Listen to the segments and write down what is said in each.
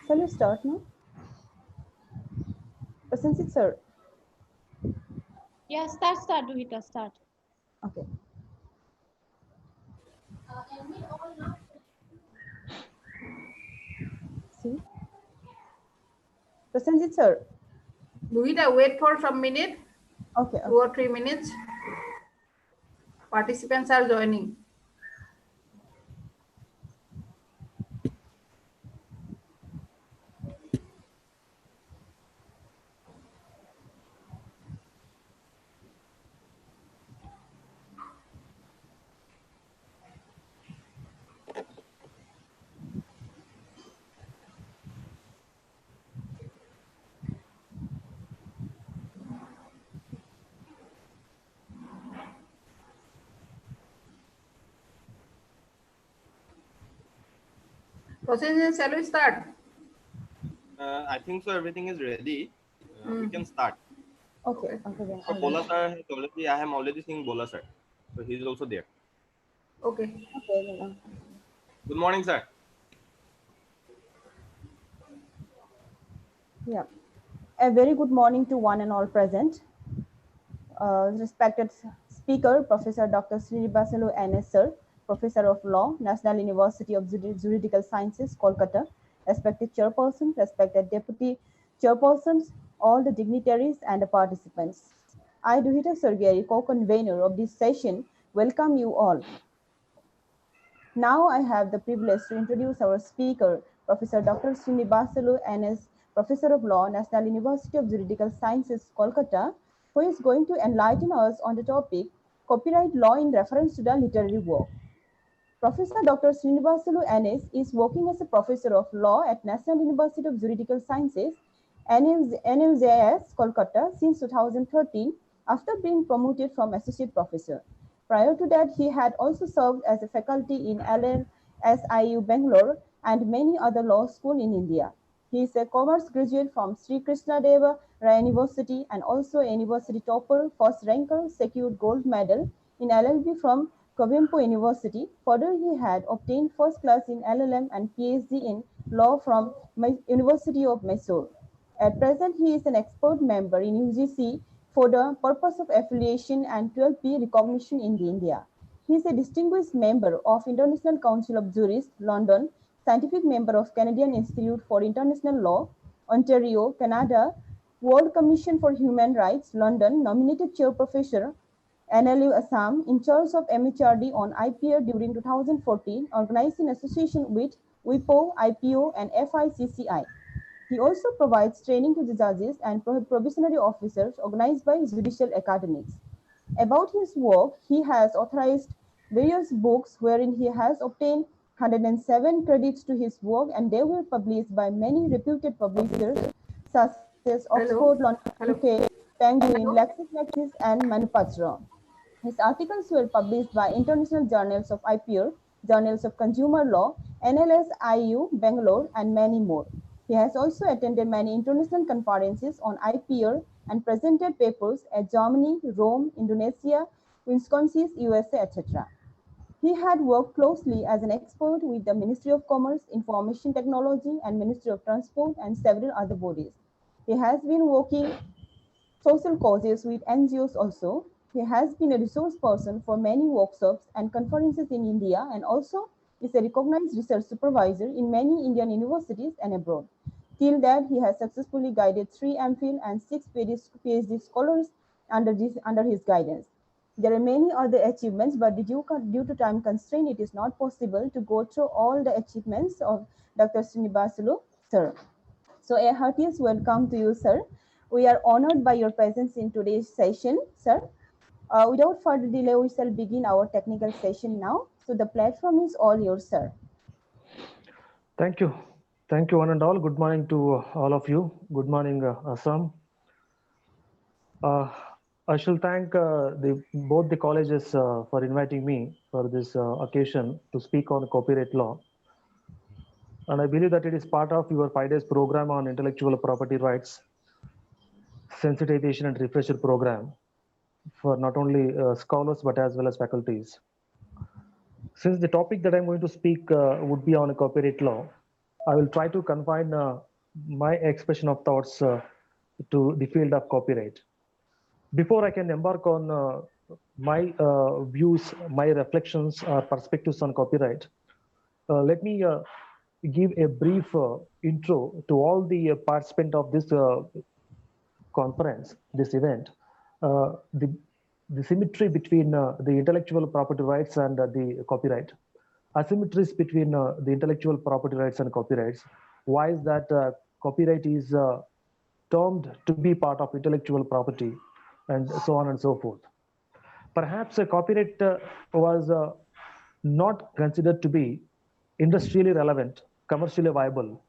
Shall we start now? Prasenjit sir. Yeah, start, Duhita, start. Okay. See. Prasenjit sir. Luhita, wait for some minute, Okay. 2 or 3 minutes. Participants are joining. Procedure, shall we start? I think so. Everything is ready. We can start. Okay. Okay. Then So all Bola right. sir has already. I am already seeing Bola sir. So he is also there. Okay. Okay. Then, Good morning, sir. yeah. A very good morning to one and all present. Respected speaker, Professor Dr. Srinivasalu N.S. Sir, Professor of Law, National University of Juridical Sciences, Kolkata, respected chairperson, respected deputy chairpersons, all the dignitaries and the participants. I, Duhita Sergeri, co-convener of this session, welcome you all. Now I have the privilege to introduce our speaker, Professor Dr. Srinivasalu N.S., Professor of Law, National University of Juridical Sciences, Kolkata, who is going to enlighten us on the topic Copyright Law in reference to the literary work. Professor Dr. Srinivasalu N.S. is working as a professor of law at National University of Juridical Sciences, NUJS, Kolkata since 2013 after being promoted from associate professor. Prior to that, he had also served as a faculty in LSIU Bangalore and many other law schools in India. He is a commerce graduate from Sri Krishna Deva Raya University and also a university topper, first ranker, secured gold medal in LLB from Covimpo University. Further, he had obtained first class in LLM and PhD in law from University of Mysore. At present, he is an expert member in UGC for the purpose of affiliation and 12P recognition in India. He is a distinguished member of International Council of Jurists, London, scientific member of Canadian Institute for International Law, Ontario, Canada, World Commission for Human Rights, London, nominated chair professor, NLU Assam, in charge of MHRD on IPR during 2014, organized in association with WIPO, IPO, and FICCI. He also provides training to the judges and probationary officers organized by judicial academics. About his work, he has authorized various books wherein he has obtained 107 credits to his work, and they were published by many reputed publishers such as Oxford, Hello. London, Hello. UK, Penguin, LexisNexis, and Manufacturer. His articles were published by international journals of IPR, journals of consumer law, NLSIU, Bangalore, and many more. He has also attended many international conferences on IPR and presented papers at Germany, Rome, Indonesia, Wisconsin, USA, etc. He had worked closely as an expert with the Ministry of Commerce, Information Technology, and Ministry of Transport and several other bodies. He has been working social causes with NGOs also. He has been a resource person for many workshops and conferences in India and also is a recognized research supervisor in many Indian universities and abroad. Till that, he has successfully guided 3 MPhil and 6 PhD scholars under his guidance. There are many other achievements, but due to time constraint, it is not possible to go through all the achievements of Dr. Srinivasalu, sir. So a heartiest welcome to you, sir. We are honored by your presence in today's session, sir. Without further delay, we shall begin our technical session now. So the platform is all yours, sir. Thank you. Thank you, one and all. Good morning to all of you. Good morning, Assam. I shall thank both the colleges for inviting me for this occasion to speak on copyright law. And I believe that it is part of your 5 days program on intellectual property rights, sensitization and refresher program for not only scholars but as well as faculties. Since the topic that I'm going to speak would be on copyright law, I will try to confine my expression of thoughts to the field of copyright. Before I can embark on my views, my reflections, or perspectives on copyright, let me give a brief intro to all the participants of this conference, this event. The symmetry between the intellectual property rights and the copyright, asymmetries between the intellectual property rights and copyrights. Why is that copyright is termed to be part of intellectual property, and so on and so forth. Perhaps a copyright was not considered to be industrially relevant, commercially viable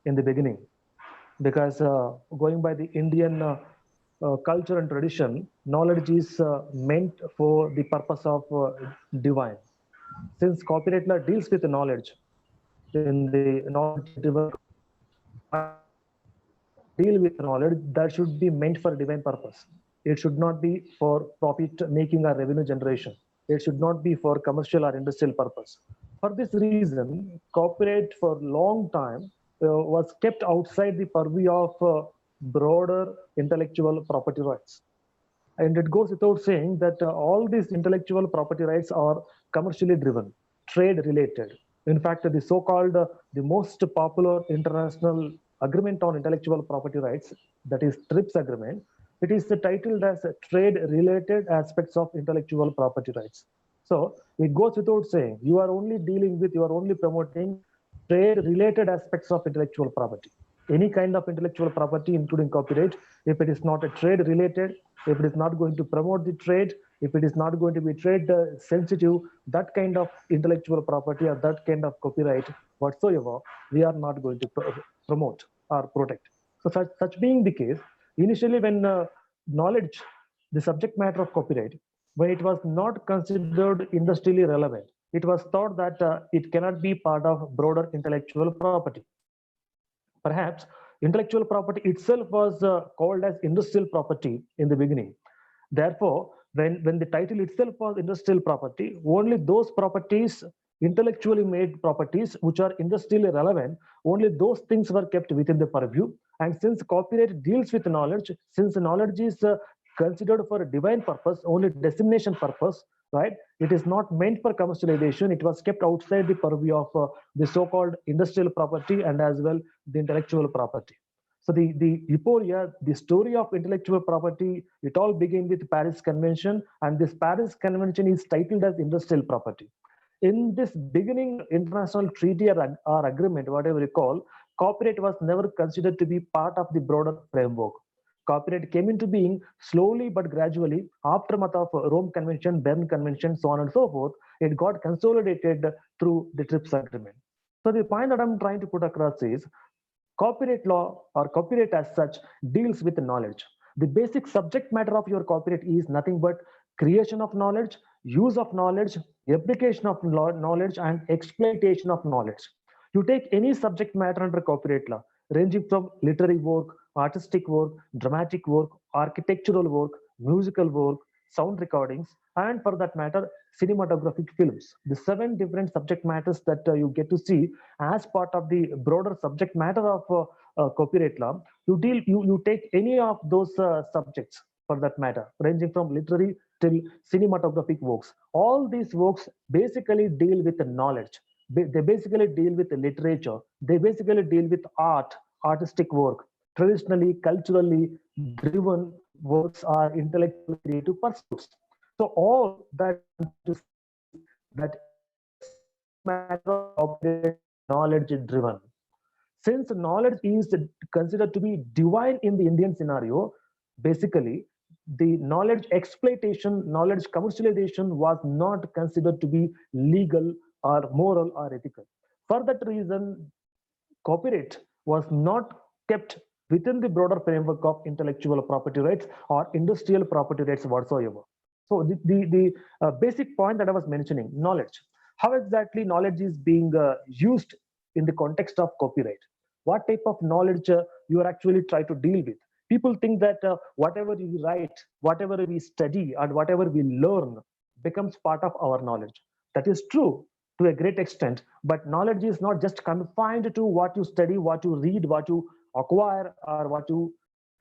in the beginning, because going by the Indian culture and tradition, knowledge is meant for the purpose of divine. Since copyright law deals with knowledge in the knowledge-driven, deal with knowledge that should be meant for divine purpose. It should not be for profit making or revenue generation. It should not be for commercial or industrial purpose. For this reason, copyright for a long time was kept outside the purview of broader intellectual property rights. And it goes without saying that all these intellectual property rights are commercially driven, trade related. In fact, the so-called the most popular international agreement on intellectual property rights, that is TRIPS agreement, it is titled as trade related aspects of intellectual property rights. So it goes without saying, you are only dealing with, you are only promoting trade related aspects of intellectual property. Any kind of intellectual property, including copyright, if it is not a trade related, if it is not going to promote the trade, if it is not going to be trade sensitive, that kind of intellectual property or that kind of copyright whatsoever, we are not going to promote or protect. So such being the case, initially when knowledge, the subject matter of copyright, when it was not considered industrially relevant, it was thought that it cannot be part of broader intellectual property. Perhaps intellectual property itself was called as industrial property in the beginning. Therefore, when the title itself was industrial property, only those properties, intellectually made properties which are industrially relevant, only those things were kept within the purview. And since copyright deals with knowledge, since knowledge is considered for a divine purpose, only dissemination purpose, right? It is not meant for commercialization. It was kept outside the purview of the so-called industrial property and as well the intellectual property. So the euphoria, the story of intellectual property, it all began with Paris Convention, and this Paris Convention is titled as industrial property. In this beginning international treaty or agreement, whatever you call, copyright was never considered to be part of the broader framework. Copyright came into being slowly but gradually, aftermath of Rome Convention, Berne Convention, so on and so forth. It got consolidated through the TRIPS agreement. So the point that I'm trying to put across is copyright law or copyright as such deals with knowledge. The basic subject matter of your copyright is nothing but creation of knowledge, use of knowledge, application of knowledge, and exploitation of knowledge. You take any subject matter under copyright law, ranging from literary work, artistic work, dramatic work, architectural work, musical work, sound recordings, and for that matter, cinematographic films. The 7 different subject matters that you get to see as part of the broader subject matter of copyright law. You take any of those subjects for that matter, ranging from literary till cinematographic works. All these works basically deal with the knowledge. They basically deal with the literature. They basically deal with art, artistic work. Traditionally, culturally driven works are intellectual creative pursuits. So all that to say that the subject matter of copyright knowledge driven. Since knowledge is considered to be divine in the Indian scenario, basically the knowledge exploitation, knowledge commercialization was not considered to be legal or moral or ethical. For that reason, copyright was not kept within the broader framework of intellectual property rights or industrial property rights whatsoever. So the basic point that I was mentioning, knowledge. How exactly knowledge is being used in the context of copyright? What type of knowledge you are actually trying to deal with? People think that whatever we write, whatever we study, and whatever we learn becomes part of our knowledge. That is true, to a great extent, but knowledge is not just confined to what you study, what you read, what you acquire, or what you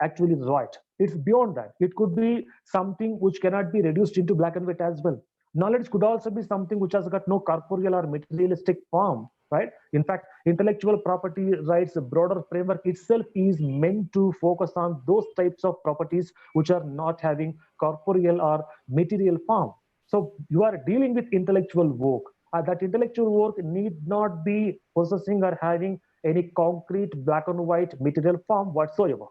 actually write. It's beyond that. It could be something which cannot be reduced into black and white as well. Knowledge could also be something which has got no corporeal or materialistic form, right? In fact, intellectual property rights broader framework itself is meant to focus on those types of properties which are not having corporeal or material form. So you are dealing with intellectual work. That intellectual work need not be possessing or having any concrete black and white material form whatsoever,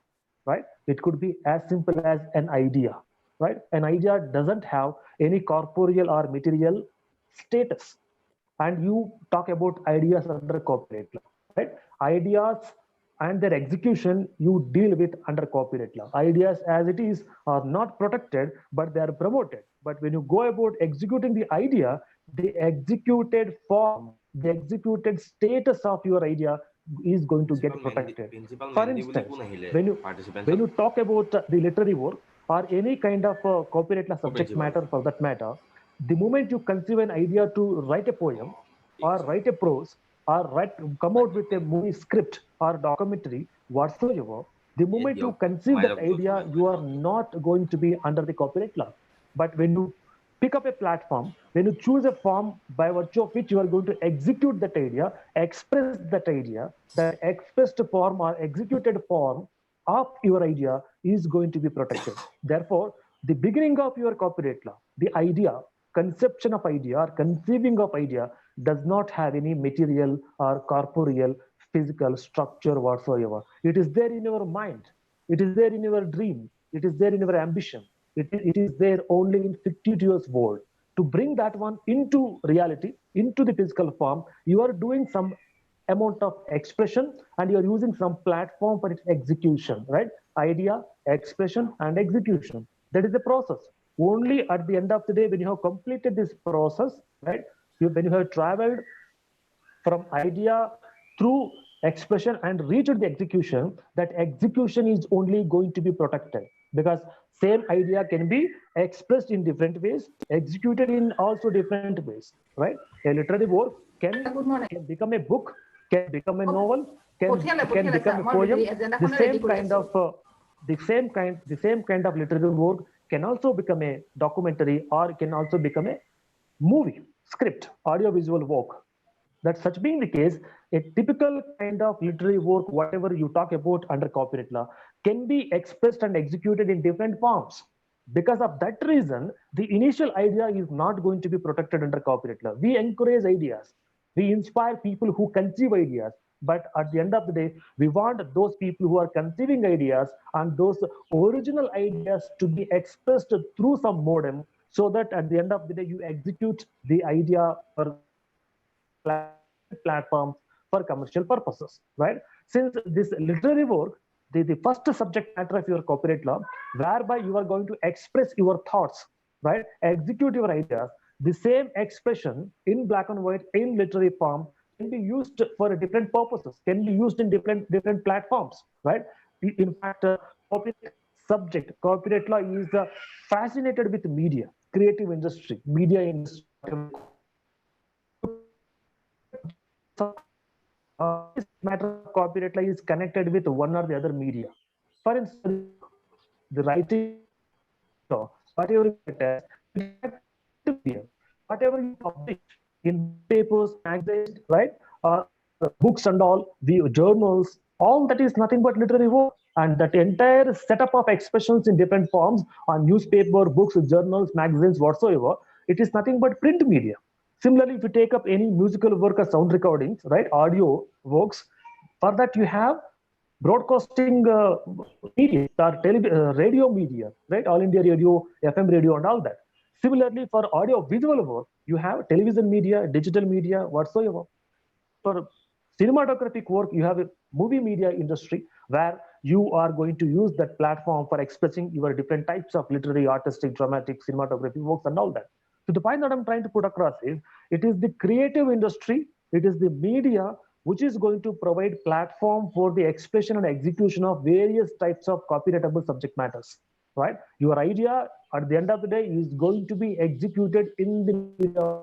right? It could be as simple as an idea, right? An idea doesn't have any corporeal or material status. And you talk about ideas under copyright law, right? Ideas and their execution you deal with under copyright law. Ideas as it is are not protected, but they are promoted. But when you go about executing the idea, the executed form, the executed status of your idea is going to get protected. For instance, when you talk about the literary work or any kind of copyright law subject matter for that matter, the moment you conceive an idea to write a poem or write a prose or come out with a movie script or documentary whatsoever, the moment you conceive that idea, you are not going to be under the copyright law. But when you pick up a platform, when you choose a form by virtue of which you are going to execute that idea, express that idea, that expressed form or executed form of your idea is going to be protected. Therefore, the beginning of your copyright law, the idea, conception of idea or conceiving of idea does not have any material or corporeal physical structure whatsoever. It is there in your mind. It is there in your dream. It is there in your ambition. It is there only in fictitious world. To bring that one into reality, into the physical form, you are doing some amount of expression and you're using some platform for its execution, right? Idea, expression, and execution. That is the process. Only at the end of the day, when you have completed this process, right? When you have traveled from idea through expression and reached the execution, that execution is only going to be protected, because same idea can be expressed in different ways, executed in also different ways, right? A literary work can become a book, can become a novel, can become a poem. The same kind of literary work can also become a documentary or can also become a movie, script, audiovisual work. That such being the case, a typical kind of literary work, whatever you talk about under copyright law, can be expressed and executed in different forms. Because of that reason, the initial idea is not going to be protected under copyright law. We encourage ideas. We inspire people who conceive ideas. But at the end of the day, we want those people who are conceiving ideas and those original ideas to be expressed through some modem, so that at the end of the day, you execute the idea or platforms for commercial purposes, right? Since this literary work, the first subject matter of your copyright law, whereby you are going to express your thoughts, right? Execute your ideas. The same expression in black and white in literary form can be used for different purposes, can be used in different platforms, right? In fact, copyright law is fascinated with media, creative industry, media industry, whatever. This matter of copyright law is connected with one or the other media. For instance, the writing, whatever you get as, media, whatever you publish in papers, magazines, right, books and all, the journals, all that is nothing but literary work. And that entire setup of expressions in different forms on newspaper, books, journals, magazines, whatsoever, it is nothing but print media. Similarly, if you take up any musical work or sound recordings, right, audio works, for that you have broadcasting media or radio media, right, all India radio, FM radio, and all that. Similarly, for audio visual work, you have television media, digital media, whatsoever. For cinematographic work, you have a movie media industry where you are going to use that platform for expressing your different types of literary, artistic, dramatic, cinematography works and all that. So the point that I'm trying to put across is, it is the creative industry, it is the media which is going to provide platform for the expression and execution of various types of copyrightable subject matters, right? Your idea at the end of the day is going to be executed in the media.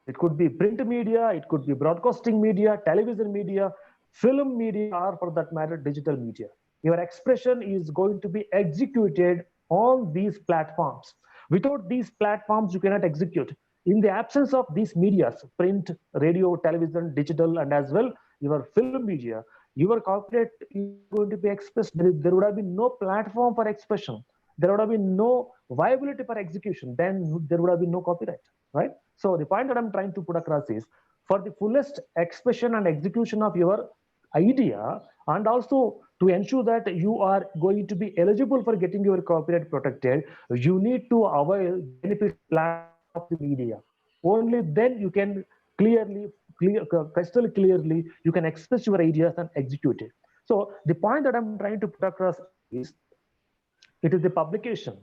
It could be print media, it could be broadcasting media, television media, film media, or for that matter, digital media. Your expression is going to be executed on these platforms. Without these platforms, you cannot execute. In the absence of these medias, print, radio, television, digital, and as well your film media, your copyright is going to be expressed. There would have been no platform for expression. There would have been no viability for execution. Then there would have been no copyright, right? So the point that I'm trying to put across is for the fullest expression and execution of your idea, and also to ensure that you are going to be eligible for getting your copyright protected, you need to avail the benefits platform of the media. Only then you can crystal clearly, you can express your ideas and execute it. So the point that I'm trying to put across is it is the publication,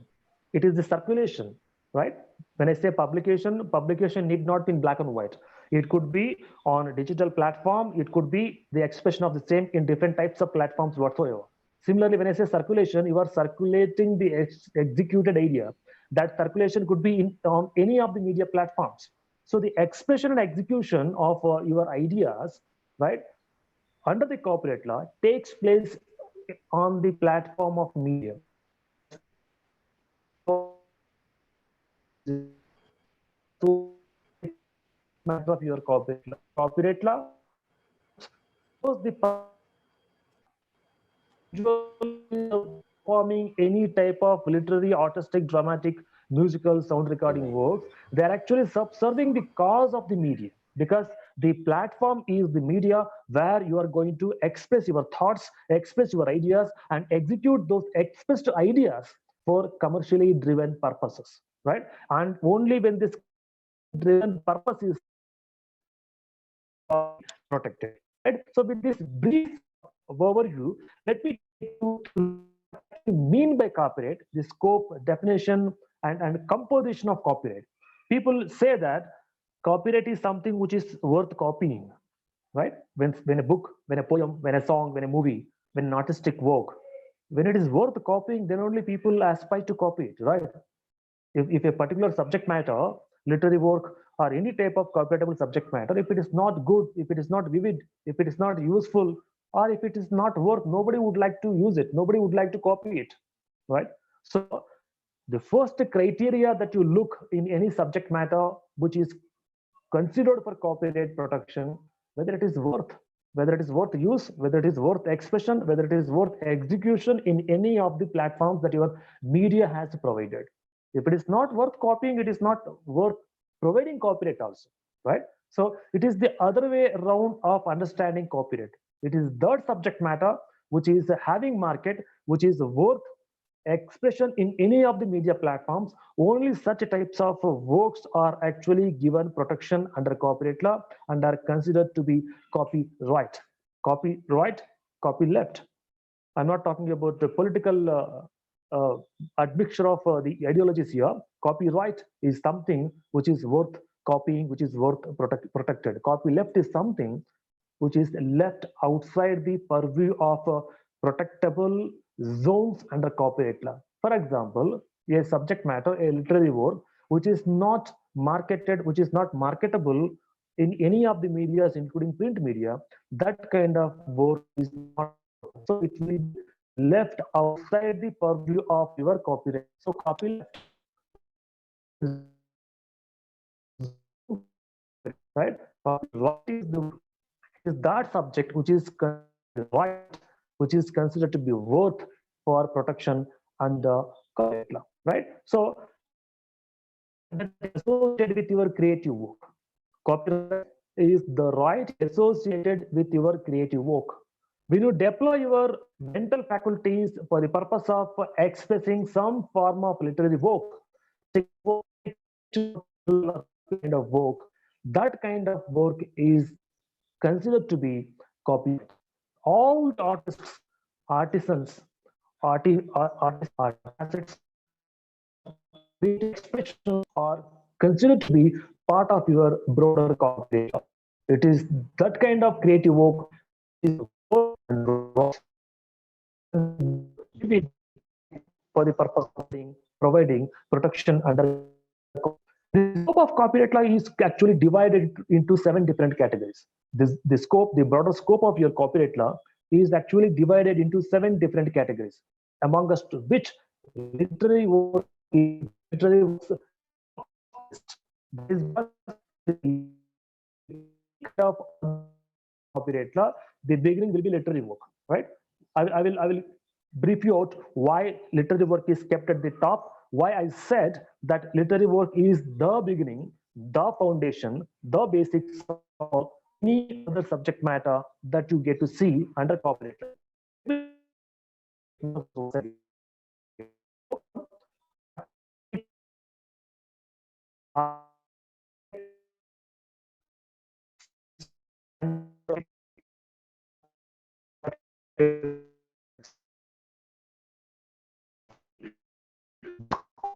it is the circulation, right? When I say publication, publication need not be in black and white. It could be on a digital platform, it could be the expression of the same in different types of platforms whatsoever. Similarly, when I say circulation, you are circulating the executed idea. That circulation could be on any of the media platforms. So the expression and execution of your ideas, right, under the copyright law takes place on the platform of media. So matter of your copyright law. Copyright law shows the performing any type of literary, artistic, dramatic, musical, sound recording works. They are actually subserving the cause of the media, because the platform is the media where you are going to express your thoughts, express your ideas, and execute those expressed ideas for commercially driven purposes, right? And only when this driven purpose is protected, right? So with this brief overview, let me take you through what we mean by copyright, the scope, definition, and composition of copyright. People say that copyright is something which is worth copying, right? When a book, when a poem, when a song, when a movie, when an artistic work, when it is worth copying, then only people aspire to copy it, right? If a particular subject matter, literary work, or any type of copyrightable subject matter, if it is not good, if it is not vivid, if it is not useful, or if it is not worth, nobody would like to use it, nobody would like to copy it, right? So the first criteria that you look in any subject matter which is considered for copyright protection, whether it is worth, whether it is worth use, whether it is worth expression, whether it is worth execution in any of the platforms that your media has provided. If it is not worth copying, it is not worth providing copyright also, right? So it is the other way around of understanding copyright. It is that subject matter which is having market, which is worth expression in any of the media platforms. Only such types of works are actually given protection under copyright law and are considered to be copyright. Copyright, copyleft. I'm not talking about the political admixture of the ideologies here. Copyright is something which is worth copying, which is worth protected. Copyleft is something which is left outside the purview of protectable zones under copyright law. For example, a subject matter, a literary work, which is not marketed, which is not marketable in any of the medias, including print media, that kind of work is not. So it will be left outside the purview of your copyright. So copyleft, right? Copyright is that subject which is right, which is considered to be worth for protection under copyright law, right? So that is associated with your creative work. Copyright is the right associated with your creative work. When you deploy your mental faculties for the purpose of expressing some form of literary work, kind of work, that kind of work is considered to be copyright. All the artists, artisans, artists, expressions are considered to be part of your broader copyright. It is that kind of creative work is for the purpose of providing protection under. The scope of copyright law is actually divided into 7 different categories. The broader scope of your copyright law is actually divided into 7 different categories, amongst which literary work is literary works top list. That is what of copyright law. The beginning will be literary work, right? I will brief you out why literary work is kept at the top. Why I said that literary work is the beginning, the foundation, the basics of any other subject matter that you get to see under copyright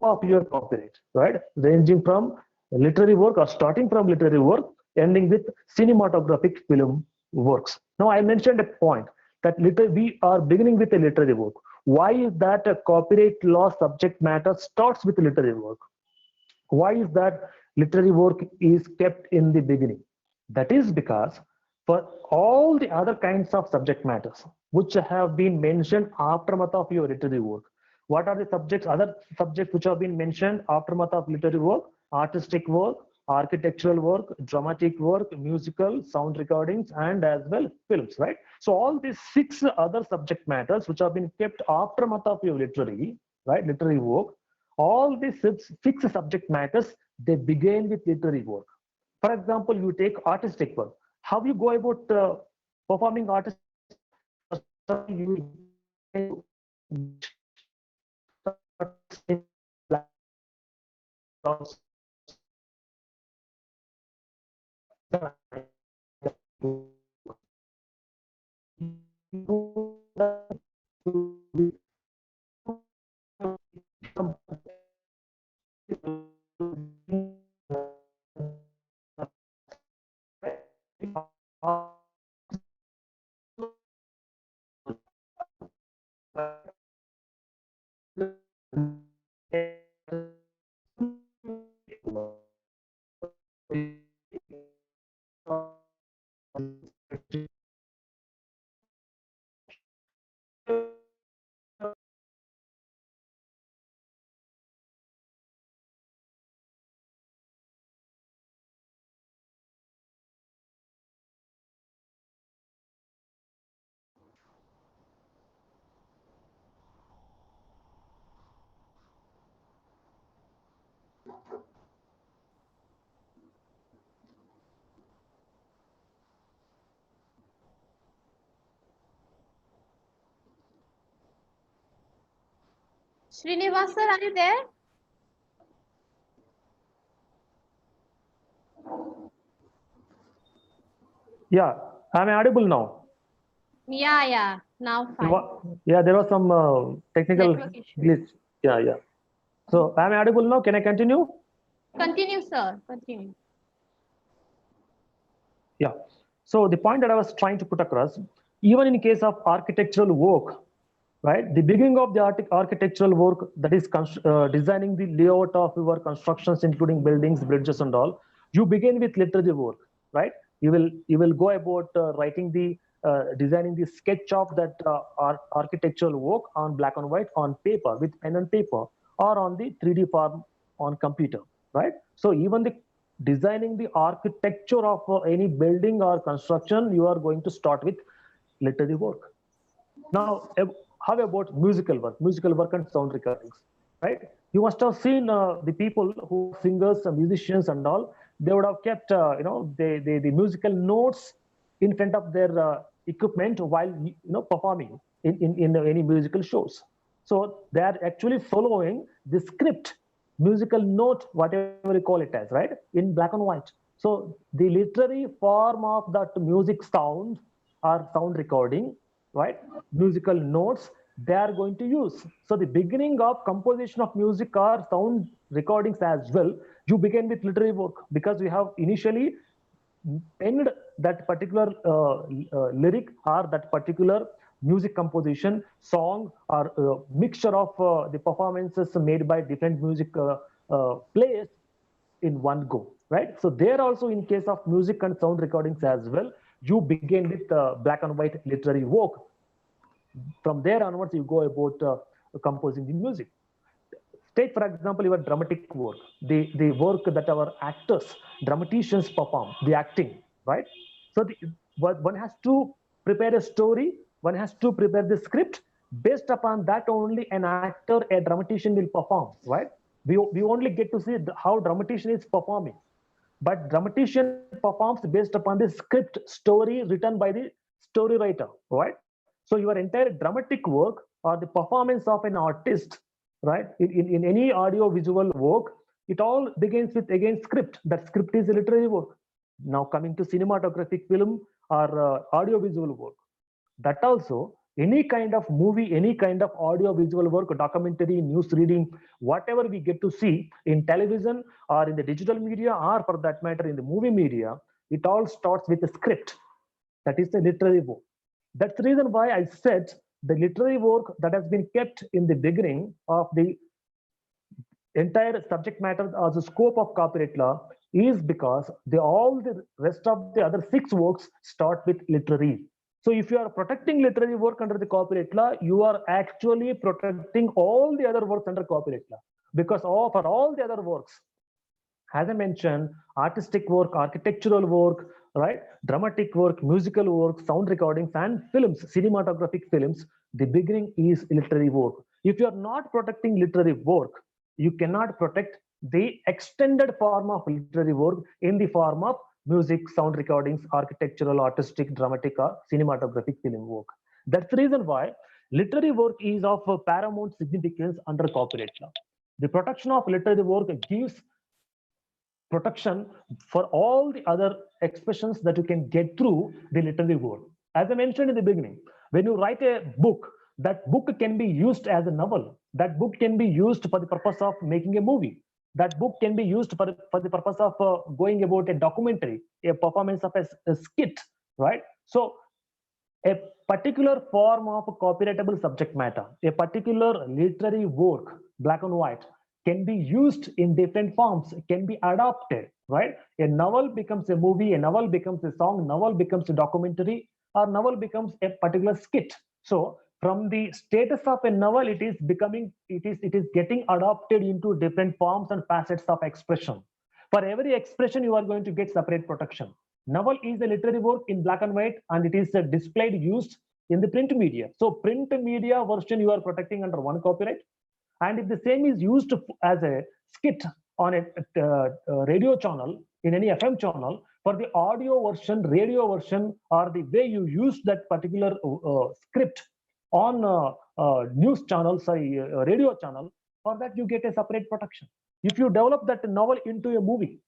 of your copyright, right? Ranging from literary work or starting from literary work, ending with cinematographic film works. Now, I mentioned a point that we are beginning with a literary work. Why is that a copyright law subject matter starts with literary work? Why is that literary work is kept in the beginning? That is because for all the other kinds of subject matters which have been mentioned aftermath of your literary work, what are the other subjects which have been mentioned aftermath of literary work? Artistic work, architectural work, dramatic work, musical, sound recordings, and as well films, right? So all these 6 other subject matters which have been kept aftermath of your literary work, all these 6 subject matters, they begin with literary work. For example, you take artistic work. How you go about performing artistic work? You Srinivas sir, are you there? Yeah, am I audible now? Yeah, now fine. Yeah, there was some technical Network issue. glitch. Yeah. So am I audible now? Can I continue? Continue, sir. Continue. Yeah. So the point that I was trying to put across, even in case of architectural work, right? The beginning of the architectural work, that is designing the layout of your constructions, including buildings, bridges, and all. You begin with literary work, right? You will go about writing the designing the sketch of that architectural work on black and white on paper with pen and paper, or on the 3D form on computer, right? So even the designing the architecture of any building or construction, you are going to start with literary work. Now, how about musical work and sound recordings, right? You must have seen the people who are singers, musicians, and all. They would have kept, the musical notes in front of their equipment while performing in any musical shows. So they are actually following the script, musical note, whatever you call it as, right, in black and white. So the literary form of that music sound or sound recording, right, musical notes, they are going to use. So the beginning of composition of music or sound recordings as well, you begin with literary work, because we have initially penned that particular lyric or that particular music composition, song, or mixture of the performances made by different music players in one go, right? So there also, in case of music and sound recordings as well, you begin with black and white literary work. From there onwards, you go about composing the music. Take, for example, your dramatic work, the work that our actors, dramaticians perform, the acting, right? So one has to prepare a story, one has to prepare the script. Based upon that, only an actor, a dramatician will perform, right? We only get to see how dramatician is performing, but dramatician performs based upon the script story written by the story writer, right? So your entire dramatic work or the performance of an artist, right, in any audio visual work, it all begins with, again, script. That script is a literary work. Now coming to cinematographic film or audio visual work, that also, any kind of movie, any kind of audio visual work, documentary, news reading, whatever we get to see in television or in the digital media, or for that matter in the movie media, it all starts with a script. That is the literary work. That's the reason why I said the literary work that has been kept in the beginning of the entire subject matter or the scope of copyright law is because all the rest of the other 6 works start with literary. So if you are protecting literary work under the copyright law, you are actually protecting all the other works under copyright law, because for all the other works, as I mentioned, artistic work, architectural work, right, dramatic work, musical work, sound recordings, and films, cinematographic films, the beginning is literary work. If you are not protecting literary work, you cannot protect the extended form of literary work in the form of music, sound recordings, architectural, artistic, dramatic, or cinematographic film work. That's the reason why literary work is of paramount significance under copyright law. The protection of literary work gives protection for all the other expressions that you can get through the literary work. As I mentioned in the beginning, when you write a book, that book can be used as a novel. That book can be used for the purpose of making a movie. That book can be used for the purpose of going about a documentary, a performance of a skit, right? So a particular form of copyrightable subject matter, a particular literary work, black and white, can be used in different forms, can be adapted, right? A novel becomes a movie, a novel becomes a song, novel becomes a documentary, or novel becomes a particular skit. So from the status of a novel, it is getting adopted into different forms and facets of expression. For every expression, you are going to get separate protection. Novel is a literary work in black and white, and it is displayed, used in the print media. So print media version you are protecting under one copyright. And if the same is used as a skit on a radio channel, in any FM channel, for the audio version, radio version, or the way you use that particular script on news channel, radio channel, for that you get a separate protection. If you develop that novel into a movie,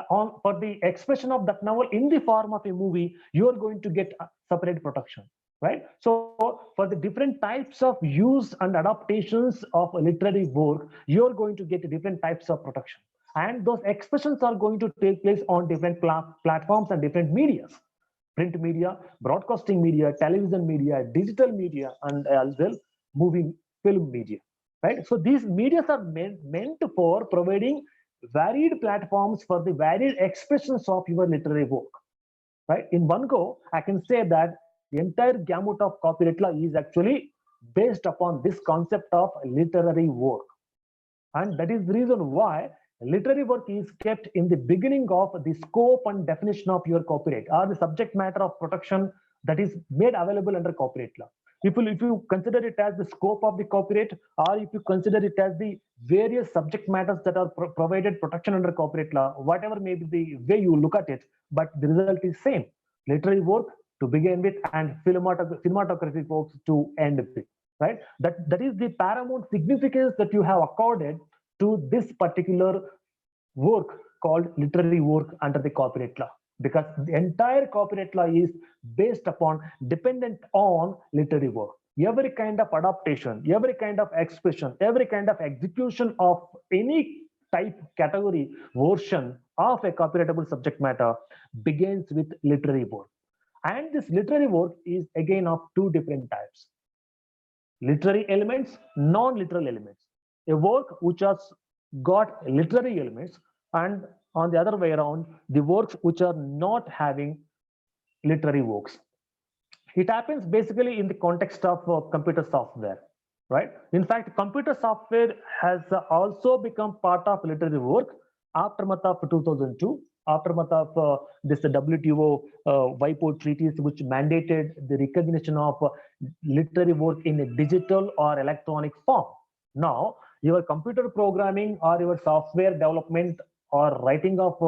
for the expression of that novel in the form of a movie, you are going to get a separate protection, right? So for the different types of use and adaptations of a literary work, you are going to get different types of protection, and those expressions are going to take place on different platforms and different medias: print media, broadcasting media, television media, digital media, and as well movie film media, right? So these medias are meant for providing varied platforms for the varied expressions of your literary work, right? In one go, I can say that the entire gamut of copyright law is actually based upon this concept of literary work. And that is the reason why literary work is kept in the beginning of the scope and definition of your copyright, or the subject matter of protection that is made available under copyright law. If you consider it as the scope of the copyright, or if you consider it as the various subject matters that are provided protection under copyright law, whatever may be the way you look at it, but the result is same: literary work to begin with, and cinematographic works to end with, right? That is the paramount significance that you have accorded to this particular work called literary work under the copyright law, because the entire copyright law is based upon, dependent on literary work. Every kind of adaptation, every kind of expression, every kind of execution of any type, category, version of a copyrightable subject matter begins with literary work. And this literary work is again of 2 different types: literary elements, non-literal elements. A work which has got literary elements and on the other way around, the works which are not having literary works. It happens basically in the context of computer software, right? In fact, computer software has also become part of literary work aftermath of 2002, aftermath of this WTO WIPO treaties, which mandated the recognition of literary work in a digital or electronic form. Now, your computer programming or your software development or writing of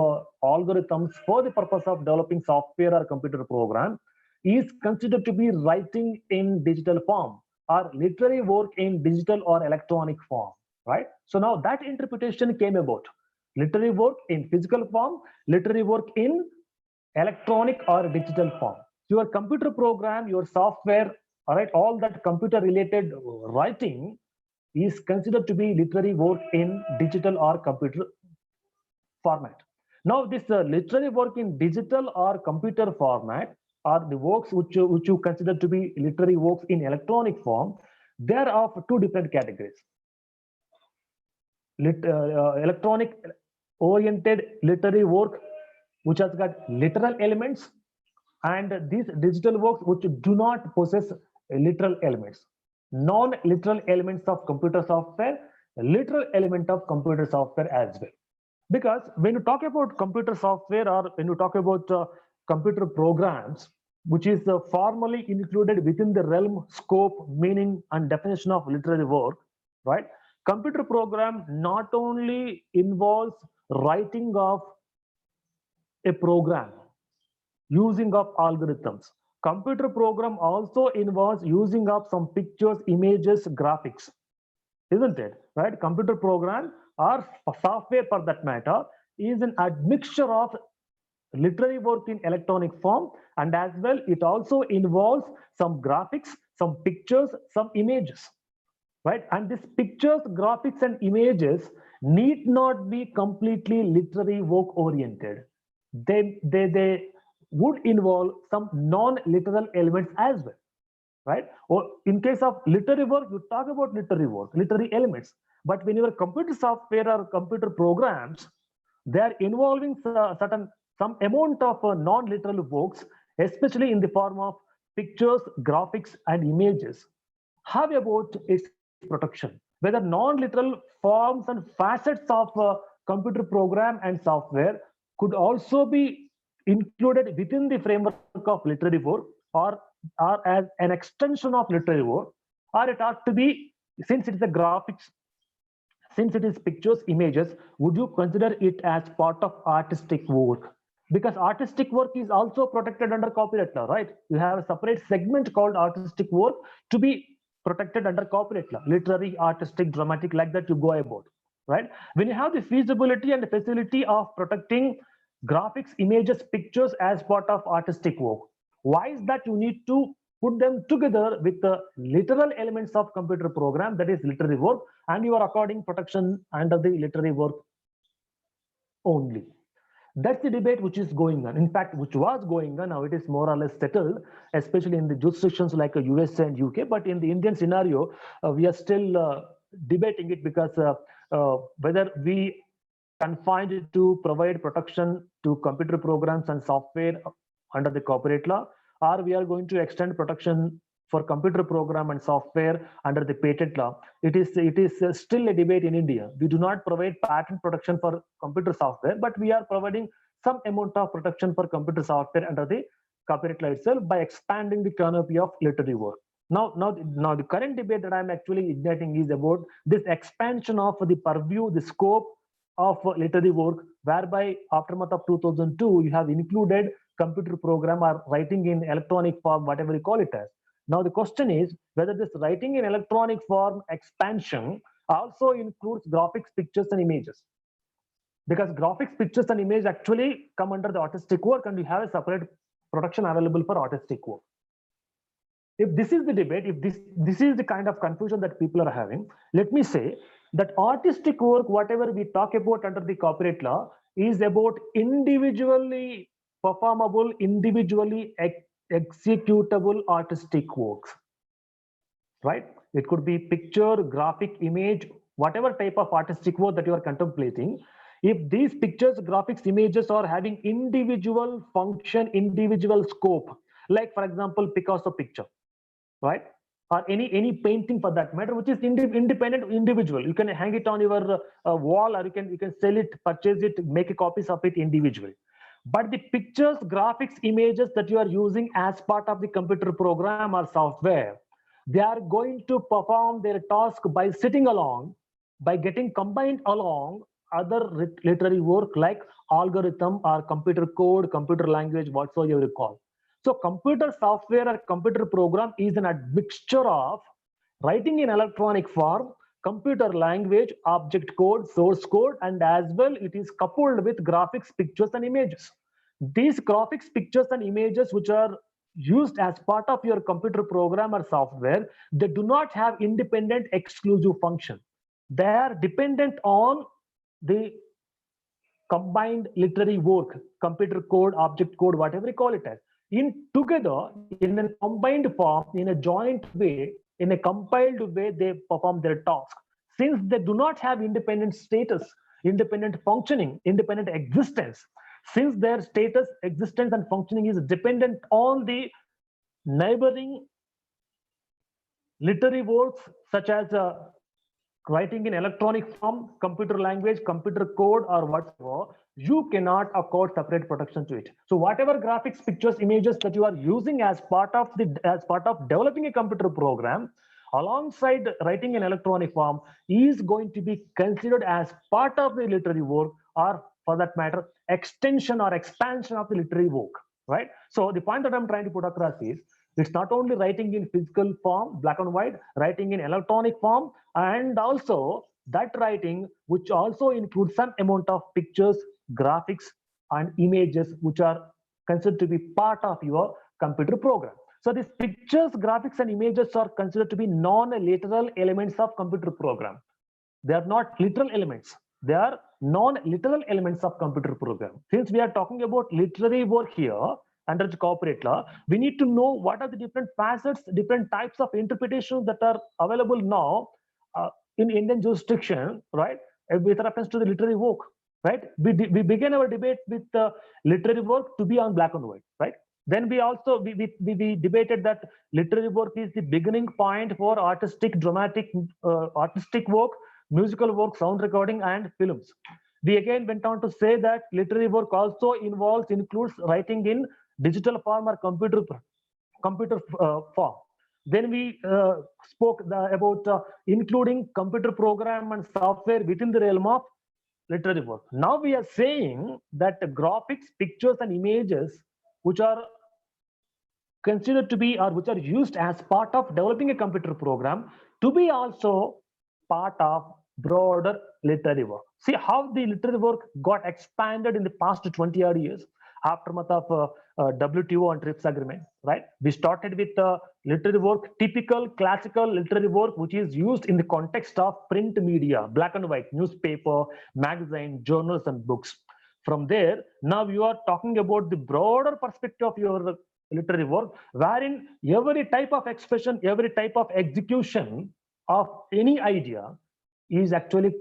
algorithms for the purpose of developing software or computer program is considered to be writing in digital form or literary work in digital or electronic form, right? So now that interpretation came about. Literary work in physical form, literary work in electronic or digital form. Your computer program, your software, all right, all that computer related writing is considered to be literary work in digital or computer format. Now, this literary work in digital or computer format are the works which you consider to be literary works in electronic form. They are of two different categories. Electronic oriented literary work, which has got literal elements, and these digital works which do not possess literal elements. Non-literal elements of computer software, literal element of computer software as well. Because when you talk about computer software or when you talk about computer programs, which is formally included within the realm, scope, meaning, and definition of literary work, right? Computer program not only involves writing of a program, using of algorithms. Computer program also involves using of some pictures, images, graphics, isn't it? Right? Computer program or software for that matter is an admixture of literary work in electronic form, and as well it also involves some graphics, some pictures, some images, right? And these pictures, graphics, and images need not be completely literary work oriented. They would involve some non-literal elements as well, right? Or in case of literary work, you talk about literary work, literary elements. But when your computer software or computer programs, they are involving some amount of non-literal works, especially in the form of pictures, graphics, and images. How about its protection? Whether non-literal forms and facets of computer program and software could also be included within the framework of literary work, or as an extension of literary work, or it ought to be, since it is a graphics, since it is pictures, images, would you consider it as part of artistic work? Because artistic work is also protected under copyright law, right? You have a separate segment called artistic work to be protected under copyright law. Literary, artistic, dramatic, like that you go about, right? When you have the feasibility and the facility of protecting graphics, images, pictures as part of artistic work, why is that you need to put them together with the literal elements of computer program, that is literary work, and you are according protection under the literary work only? That's the debate which is going on. In fact, which was going on, now it is more or less settled, especially in the jurisdictions like USA and UK. But in the Indian scenario, we are still debating it, because whether we confined to provide protection to computer programs and software under the copyright law, or we are going to extend protection for computer program and software under the patent law. It is still a debate in India. We do not provide patent protection for computer software, but we are providing some amount of protection for computer software under the copyright law itself by expanding the canopy of literary work. Now the current debate that I'm actually igniting is about this expansion of the purview, the scope of literary work, whereby aftermath of 2002, you have included computer program or writing in electronic form, whatever you call it as. Now the question is whether this writing in electronic form expansion also includes graphics, pictures, and images. Because graphics, pictures, and image actually come under the artistic work, and you have a separate protection available for artistic work. If this is the debate, if this is the kind of confusion that people are having, let me say that artistic work, whatever we talk about under the copyright law, is about individually performable, individually executable artistic works, right? It could be picture, graphic, image, whatever type of artistic work that you are contemplating. if these pictures, graphics, images are having individual function, individual scope, like for example, Picasso picture, right? Or any painting for that matter, which is independent, individual. You can hang it on your wall, or you can sell it, purchase it, make copies of it individually. But the pictures, graphics, images that you are using as part of the computer program or software, they are going to perform their task by sitting along, by getting combined along other literary work like algorithm or computer code, computer language, whatsoever you call. So computer software or computer program is an admixture of writing in electronic form, computer language, object code, source code, and as well it is coupled with graphics, pictures, and images. These graphics, pictures, and images which are used as part of your computer program or software, they do not have independent exclusive function. They are dependent on the combined literary work, computer code, object code, whatever you call it as, in together in a combined form, in a joint way, in a compiled way, they perform their task. Since they do not have independent status, independent functioning, independent existence, since their status, existence, and functioning is dependent on the neighboring literary works such as writing in electronic form, computer language, computer code, or whatever, you cannot accord separate protection to it. So whatever graphics, pictures, images that you are using as part of developing a computer program, alongside writing in electronic form, is going to be considered as part of the literary work, or for that matter, extension or expansion of the literary work, right? So the point that I'm trying to put across is, it's not only writing in physical form, black and white, writing in electronic form, and also that writing which also includes some amount of pictures, graphics, and images which are considered to be part of your computer program. So these pictures, graphics, and images are considered to be non-literal elements of computer program. They are not literal elements. They are non-literal elements of computer program. Since we are talking about literary work here, under the corporate law, we need to know what are the different facets, different types of interpretations that are available now in Indian jurisdiction, right? With reference to the literary work, right? We began our debate with literary work to be on black and white, right? Then we also we debated that literary work is the beginning point for artistic, dramatic, artistic work, musical work, sound recording, and films. We again went on to say that literary work also includes writing in digital form or computer form. Then we spoke about including computer program and software within the realm of literary work. Now we are saying that the graphics, pictures, and images which are considered to be, or which are used as part of developing a computer program, to be also part of broader literary work. See how the literary work got expanded in the past 20 odd years, aftermath of WTO and TRIPS agreement, right? We started with literary work, typical classical literary work, which is used in the context of print media, black and white, newspaper, magazine, journals, and books. From there, now you are talking about the broader perspective of your literary work, wherein every type of expression, every type of execution of any idea is actually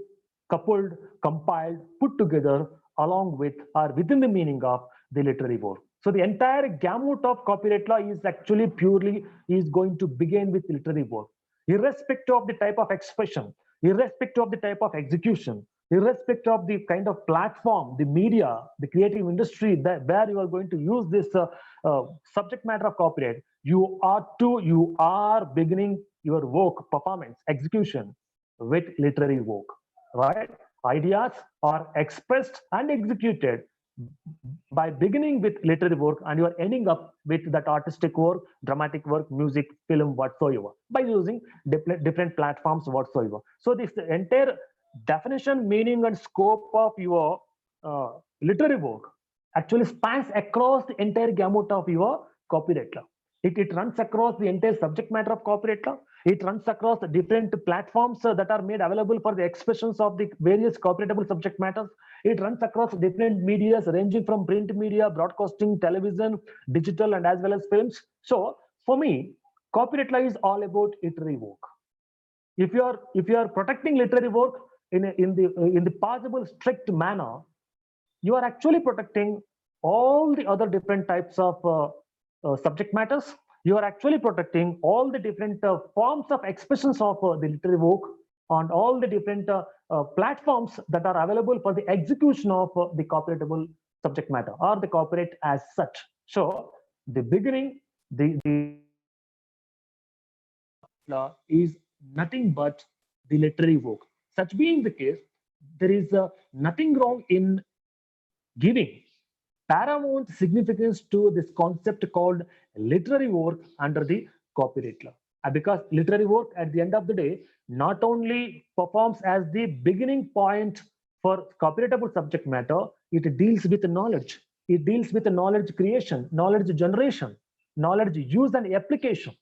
coupled, compiled, put together along with or within the meaning of the literary work. So the entire gamut of copyright law is actually purely is going to begin with literary work, irrespective of the type of expression, irrespective of the type of execution, irrespective of the kind of platform, the media, the creative industry that where you are going to use this subject matter of copyright. You are beginning your work, performance, execution with literary work, right? Ideas are expressed and executed by beginning with literary work, and you are ending up with that artistic work, dramatic work, music, film, whatsoever, by using different platforms whatsoever. So this entire definition, meaning, and scope of your literary work actually spans across the entire gamut of your copyright law. It runs across the entire subject matter of copyright law. It runs across the different platforms that are made available for the expressions of the various copyrightable subject matters. It runs across different medias ranging from print media, broadcasting, television, digital, and as well as films. So for me, copyright law is all about literary work. If you are protecting literary work, in the possible strict manner, you are actually protecting all the other different types of subject matters. You are actually protecting all the different forms of expressions of the literary work on all the different platforms that are available for the execution of the copyrightable subject matter or the copyright as such. So the beginning, the law is nothing but the literary work. Such being the case, there is nothing wrong in giving paramount significance to this concept called literary work under the copyright law. Because literary work at the end of the day not only performs as the beginning point for copyrightable subject matter, it deals with knowledge. It deals with knowledge creation, knowledge generation, knowledge use and application,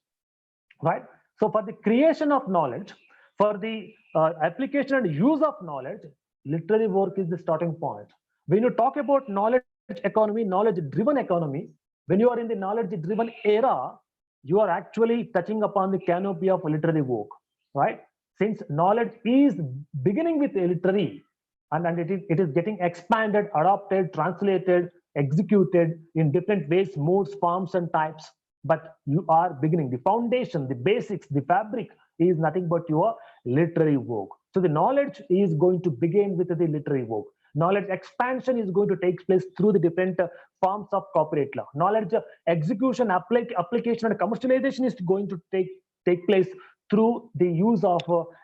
right? So for the creation of knowledge, for the application and use of knowledge, literary work is the starting point. When you talk about knowledge economy, knowledge driven economy, when you are in the knowledge driven era, you are actually touching upon the canopy of literary work, right? Since knowledge is beginning with literary, and it is getting expanded, adopted, translated, executed in different ways, modes, forms, and types. But you are beginning. The foundation, the basics, the fabric is nothing but your literary work. So the knowledge is going to begin with the literary work. Knowledge expansion is going to take place through the different forms of copyright law. Knowledge execution, application, and commercialization is going to take place through the use of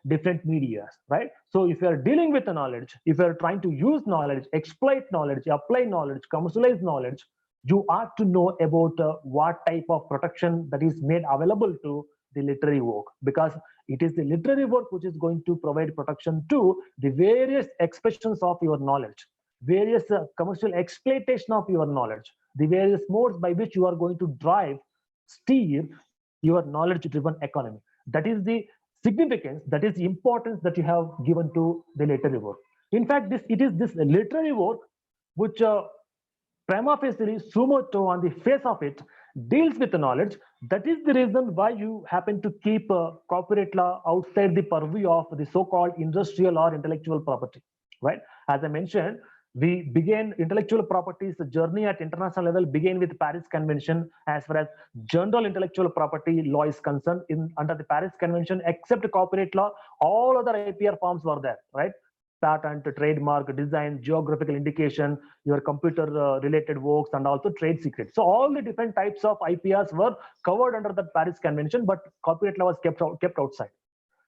different media, right? So if you are dealing with the knowledge, if you are trying to use knowledge, exploit knowledge, apply knowledge, commercialize knowledge, you ought to know about what type of protection that is made available to the literary work, because it is the literary work which is going to provide protection to the various expressions of your knowledge, various commercial exploitation of your knowledge, the various modes by which you are going to steer your knowledge driven economy. That is the significance, that is the importance that you have given to the literary work. In fact, it is this literary work which prima facie, sumo on the face of it, deals with the knowledge. That is the reason why you happen to keep copyright law outside the purview of the so-called industrial or intellectual property, right? As I mentioned, we began intellectual property's journey at international level began with Paris Convention as far as general intellectual property law is concerned. Under the Paris Convention, except copyright law, all other IPR forms were there, right? Patent, trademark, design, geographical indication, your computer related works, and also trade secrets. So all the different types of IPRs were covered under the Paris Convention, but copyright law was kept outside,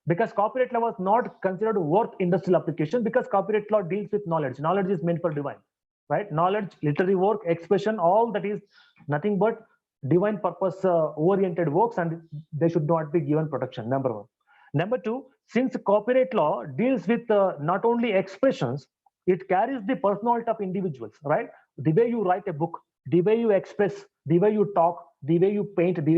because copyright law was not considered worth industrial application, because copyright law deals with knowledge. Knowledge is meant for divine, right? Knowledge, literary work, expression, all that is nothing but divine purpose oriented works, and they should not be given protection, number one. Number two, since copyright law deals with not only expressions, it carries the personality of individuals, right? The way you write a book, the way you express, the way you talk, the way you paint, the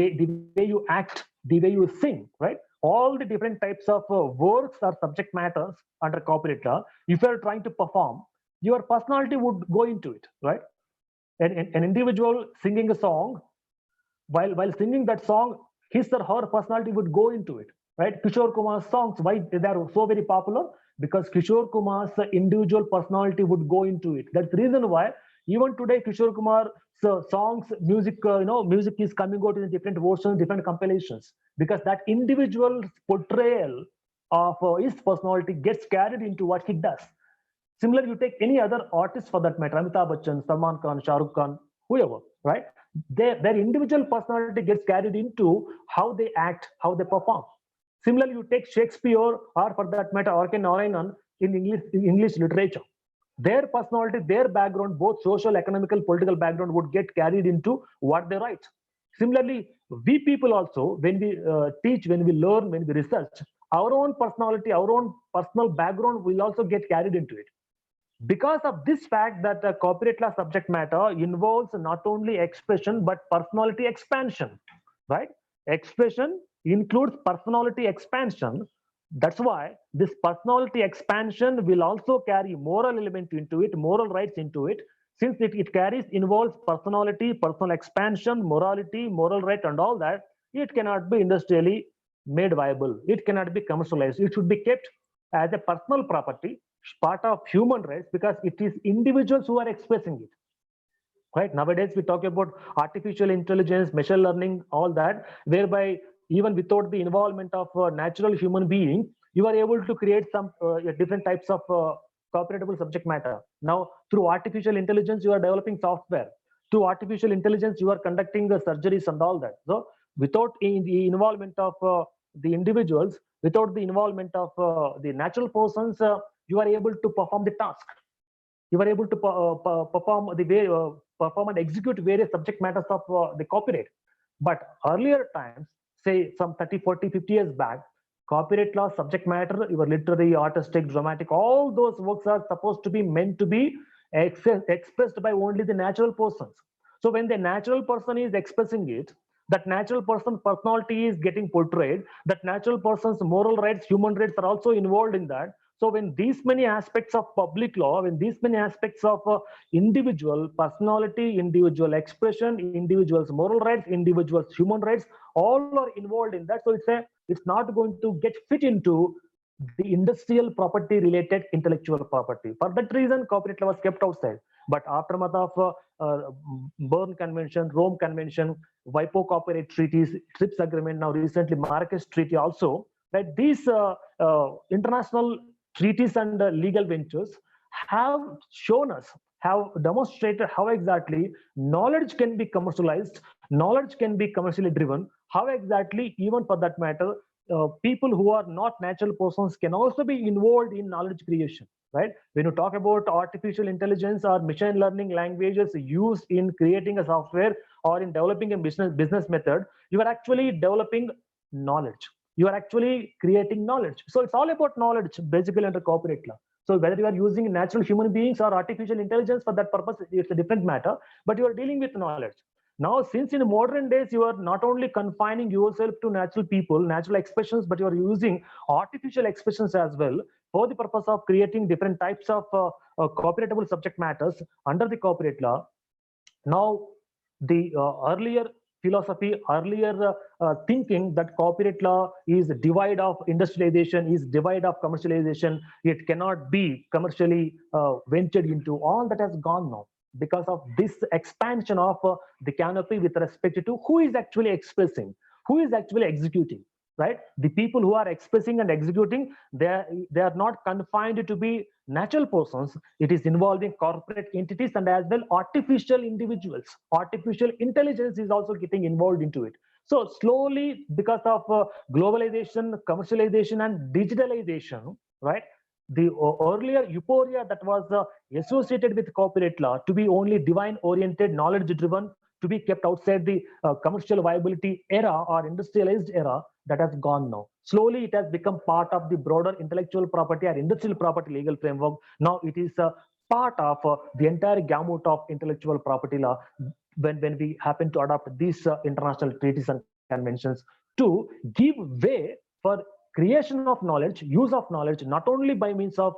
way you act, the way you sing, right? All the different types of works or subject matters under copyright law, if you are trying to perform, your personality would go into it, right? An individual singing a song, while singing that song, his or her personality would go into it, right? Kishore Kumar's songs, why they are so very popular? Because Kishore Kumar's individual personality would go into it. That's the reason why even today Kishore Kumar's songs, music, music is coming out in different versions, different compilations, because that individual portrayal of his personality gets carried into what he does. Similarly, you take any other artist for that matter, Amitabh Bachchan, Salman Khan, Shah Rukh Khan, whoever, right? Their individual personality gets carried into how they act, how they perform. Similarly, you take Shakespeare, or for that matter, R.K. Narayanan in English literature. Their personality, their background, both social, economical, political background would get carried into what they write. Similarly, we people also, when we teach, when we learn, when we research, our own personality, our own personal background will also get carried into it. Because of this fact that copyright law subject matter involves not only expression but personality expansion, right? Expression includes personality expansion. That's why this personality expansion will also carry moral element into it, moral rights into it, since it involves personality, personal expansion, morality, moral right, and all that. It cannot be industrially made viable. It cannot be commercialized. It should be kept as a personal property, part of human rights, because it is individuals who are expressing it. Right, nowadays we talk about artificial intelligence, machine learning, all that, whereby even without the involvement of a natural human being, you are able to create some different types of cooperatable subject matter. Now through artificial intelligence you are developing software, through artificial intelligence you are conducting the surgeries and all that. So without the involvement of the individuals, without the involvement of the natural persons, you are able to perform the task. You are able to perform and execute various subject matters of the copyright. But earlier times, say some 30, 40, 50 years back, copyright law subject matter, your literary, artistic, dramatic, all those works are supposed to be meant to be expressed by only the natural persons. So when the natural person is expressing it, that natural person personality is getting portrayed, that natural person's moral rights, human rights are also involved in that. So when these many aspects of public law, when these many aspects of individual personality, individual expression, individuals moral rights, individuals human rights, all are involved in that. So it's not going to get fit into the industrial property related intellectual property. For that reason, copyright law was kept outside. But aftermath of Berne Convention, Rome Convention, WIPO copyright treaties, TRIPS agreement, now recently Marrakesh Treaty also, that these international treaties and legal ventures have shown us, have demonstrated how exactly knowledge can be commercialized, knowledge can be commercially driven, how exactly, even for that matter, people who are not natural persons can also be involved in knowledge creation. Right? When you talk about artificial intelligence or machine learning languages used in creating a software or in developing a business method, you are actually developing knowledge. You are actually creating knowledge. So it's all about knowledge, basically, under copyright law. So whether you are using natural human beings or artificial intelligence for that purpose, it's a different matter, but you are dealing with knowledge. Now, since in modern days, you are not only confining yourself to natural people, natural expressions, but you are using artificial expressions as well for the purpose of creating different types of copyrightable subject matters under the copyright law. Now, the earlier philosophy, earlier thinking that copyright law is divide of industrialization, is divide of commercialization, it cannot be commercially ventured into, all that has gone now because of this expansion of the canopy with respect to who is actually expressing, who is actually executing. Right, the people who are expressing and executing, they are not confined to be natural persons. It is involving corporate entities and as well artificial individuals. Artificial intelligence is also getting involved into it. So slowly, because of globalization, commercialization, and digitalization, right, the earlier euphoria that was associated with copyright law to be only divine oriented, knowledge driven, to be kept outside the commercial viability era or industrialized era, that has gone now. Slowly, it has become part of the broader intellectual property or industrial property legal framework. Now, it is a part of the entire gamut of intellectual property law when we happen to adopt these international treaties and conventions to give way for creation of knowledge, use of knowledge, not only by means of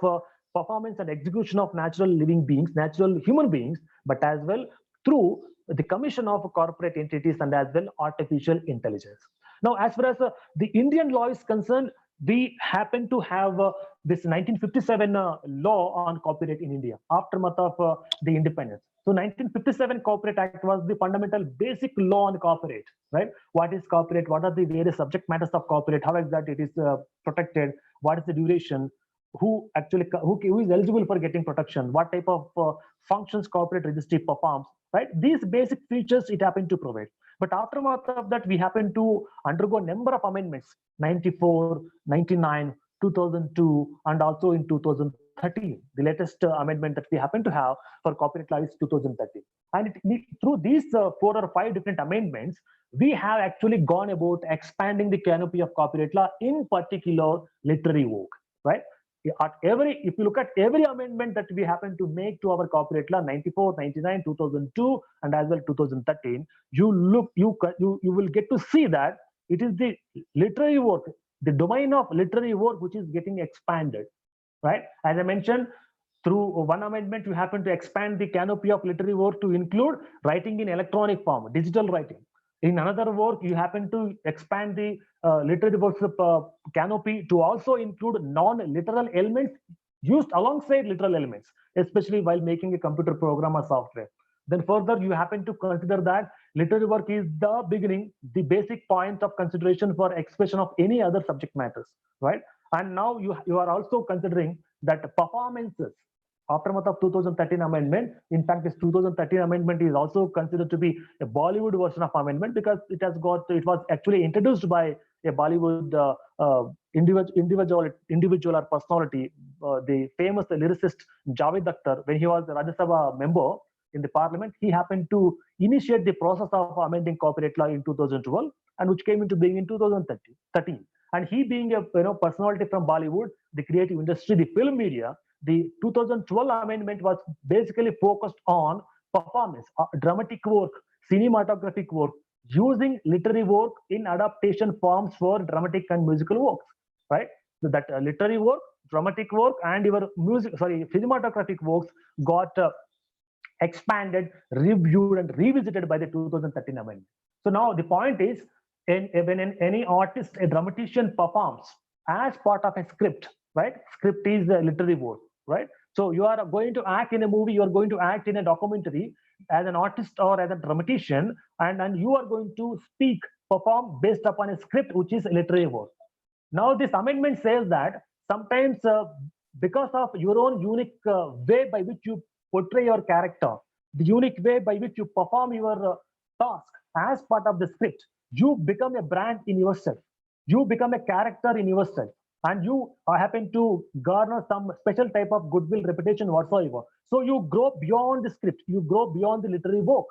performance and execution of natural living beings, natural human beings, but as well through the commission of corporate entities and as well artificial intelligence. Now, as far as the Indian law is concerned, we happen to have this 1957 law on copyright in India, aftermath of the independence. So 1957 Copyright Act was the fundamental basic law on copyright, right? What is copyright? What are the various subject matters of copyright? How exactly it is protected? What is the duration? Who is eligible for getting protection? What type of functions copyright registry performs? Right? These basic features it happened to provide. But aftermath of that, we happen to undergo a number of amendments: 94, 99, 2002, and also in 2013. The latest amendment that we happen to have for copyright law is 2013. And through these 4 or 5 different amendments, we have actually gone about expanding the canopy of copyright law, in particular literary work, right? If you look at every amendment that we happen to make to our copyright law, 94, 99, 2002, and as well 2013, you will get to see that it is the literary work, the domain of literary work, which is getting expanded, right? As I mentioned, through one amendment, we happen to expand the canopy of literary work to include writing in electronic form, digital writing. In another work, you happen to expand the literary works canopy to also include non-literal elements used alongside literal elements, especially while making a computer program or software. Then further, you happen to consider that literary work is the beginning, the basic point of consideration for expression of any other subject matters, right? And now you are also considering that performances aftermath of 2013 amendment. In fact, this 2013 amendment is also considered to be a Bollywood version of amendment because it was actually introduced by a Bollywood individual or personality, the famous lyricist Javed Akhtar. When he was a Rajya Sabha member in the parliament, he happened to initiate the process of amending copyright law in 2012, and which came into being in 2013. And he being a personality from Bollywood, the creative industry, the film media, the 2012 amendment was basically focused on performance, dramatic work, cinematographic work, using literary work in adaptation forms for dramatic and musical works, right? So that literary work, dramatic work, and your cinematographic works got expanded, reviewed, and revisited by the 2013 amendment. So now the point is, when any artist, a dramatician performs as part of a script, right? Script is a literary work, right? So you are going to act in a movie, you are going to act in a documentary as an artist or as a dramatician, and you are going to speak, perform based upon a script which is a literary work. Now this amendment says that sometimes because of your own unique way by which you portray your character, the unique way by which you perform your task as part of the script, you become a brand in yourself. You become a character in yourself, and you happen to garner some special type of goodwill, reputation, whatsoever. So you grow beyond the script, you grow beyond the literary work,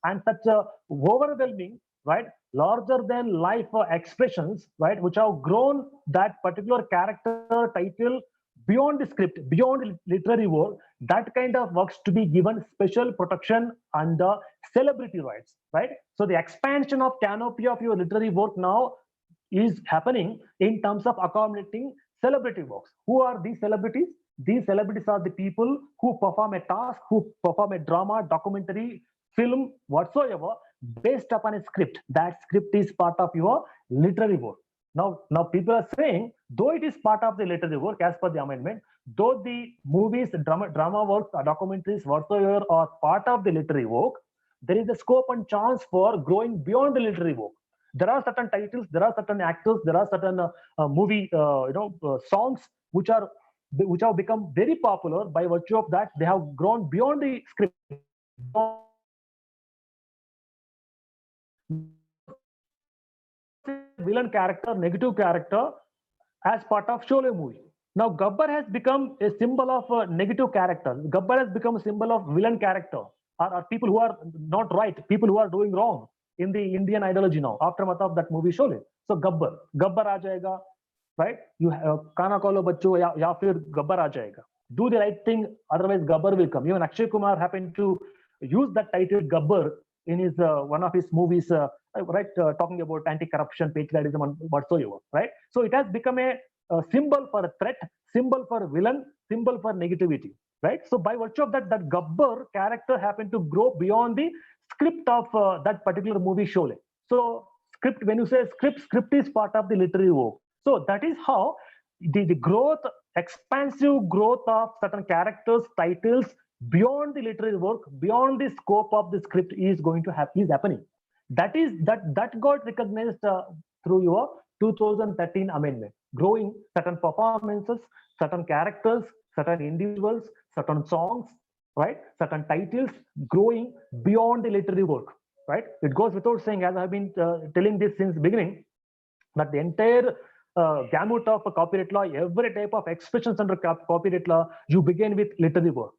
and such overwhelming, right, larger than life expressions, right, which have grown that particular character title beyond the script, beyond literary work, that kind of works to be given special protection under celebrity rights, right? So the expansion of canopy of your literary work now is happening in terms of accommodating celebrity works. Who are these celebrities? These celebrities are the people who perform a task, who perform a drama, documentary, film, whatsoever, based upon a script. That script is part of your literary work. Now people are saying, though it is part of the literary work as per the amendment, though the movies, drama works, documentaries, whatsoever are part of the literary work, there is a scope and chance for growing beyond the literary work. There are certain titles, there are certain actors, there are certain movie songs which have become very popular by virtue of that they have grown beyond the script. Villain character, negative character as part of Sholay movie. Now Gabbar has become a symbol of a negative character. Gabbar has become a symbol of villain character, or people who are not right, people who are doing wrong in the Indian ideology now, aftermath of that movie Sholay. So Gabbar aa jayega, right? You Kana Kalo Bachcho ya fir Gabbar aa jayega. Do the right thing, otherwise Gabbar will come. Even Akshay Kumar happened to use that title Gabbar in his one of his movies, talking about anti-corruption, patriotism, and whatsoever, right? So it has become a symbol for a threat, symbol for villain, symbol for negativity, right? So by virtue of that, that Gabbar character happened to grow beyond the script of that particular movie Sholay. So script, when you say script is part of the literary work. So that is how the growth, expansive growth of certain characters, titles beyond the literary work, beyond the scope of the script is going to is happening. That got recognized through your 2013 amendment, growing certain performances, certain characters, certain individuals, certain songs, right, certain titles, growing beyond the literary work, right? It goes without saying, as I've been telling this since beginning, that the entire gamut of copyright law, every type of expressions under copyright law, you begin with literary work.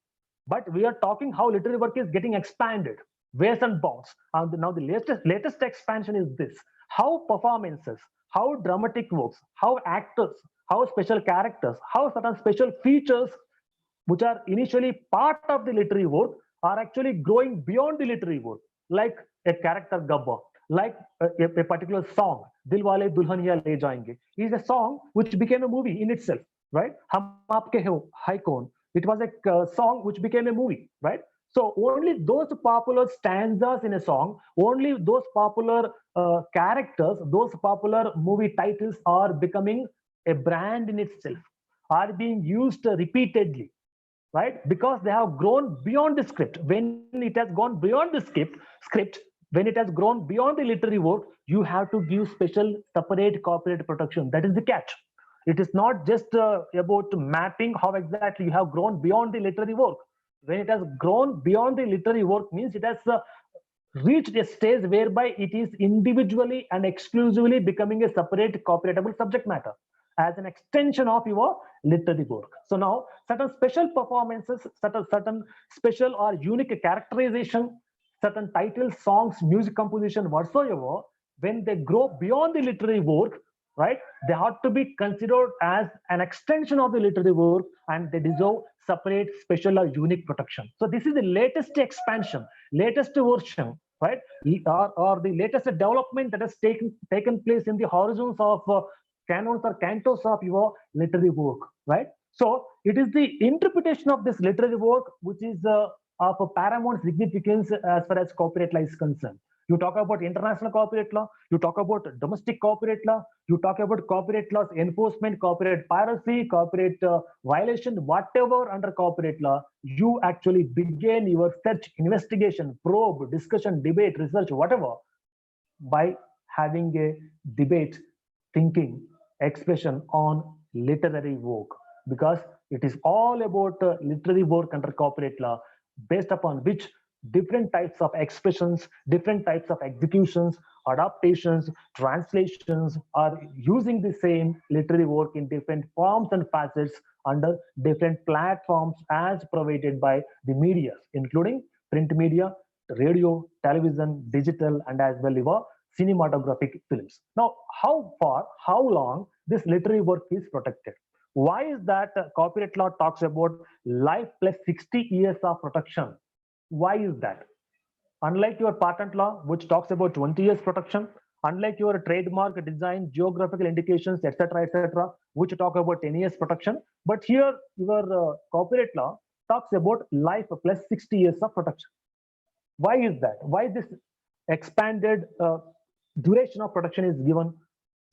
But we are talking how literary work is getting expanded, ways and bounds. And now the latest expansion is this: how performances, how dramatic works, how actors, how special characters, how certain special features, which are initially part of the literary work, are actually growing beyond the literary work, like a character Gabbar, like a particular song, Dilwale Dulhaniya Le Jayenge, is a song which became a movie in itself, right? Hum Aapke Ho, Hai Kaun. It was a song which became a movie, right? So only those popular stanzas in a song, only those popular characters, those popular movie titles are becoming a brand in itself, are being used repeatedly, right? Because they have grown beyond the script. When it has gone beyond the script, when it has grown beyond the literary work, you have to give special separate copyright protection. That is the catch. It is not just about mapping how exactly you have grown beyond the literary work. When it has grown beyond the literary work means it has reached a stage whereby it is individually and exclusively becoming a separate copyrightable subject matter as an extension of your literary work. So now certain special performances, certain special or unique characterization, certain titles, songs, music composition, whatsoever, when they grow beyond the literary work, right, they have to be considered as an extension of the literary work and they deserve separate, special or unique protection. So this is the latest expansion, latest version, right, or the latest development that has taken place in the horizons of canons or cantos of your literary work, right? So it is the interpretation of this literary work which is of a paramount significance as far as copyright law is concerned. You talk about international copyright law, you talk about domestic copyright law, you talk about copyright laws enforcement, copyright piracy, copyright violation, whatever under copyright law, you actually begin your search, investigation, probe, discussion, debate, research, whatever, by having a debate, thinking, expression on literary work, because it is all about literary work under copyright law, based upon which different types of expressions, different types of executions, adaptations, translations are using the same literary work in different forms and facets under different platforms as provided by the media, including print media, radio, television, digital, and as well your cinematographic films. Now, how far, how long this literary work is protected? Why is that copyright law talks about life plus 60 years of protection? Why is that? Unlike your patent law, which talks about 20 years protection, unlike your trademark, design, geographical indications, etc., which talk about 10 years protection, but here your copyright law talks about life plus 60 years of protection. Why is that? Why this expanded duration of protection is given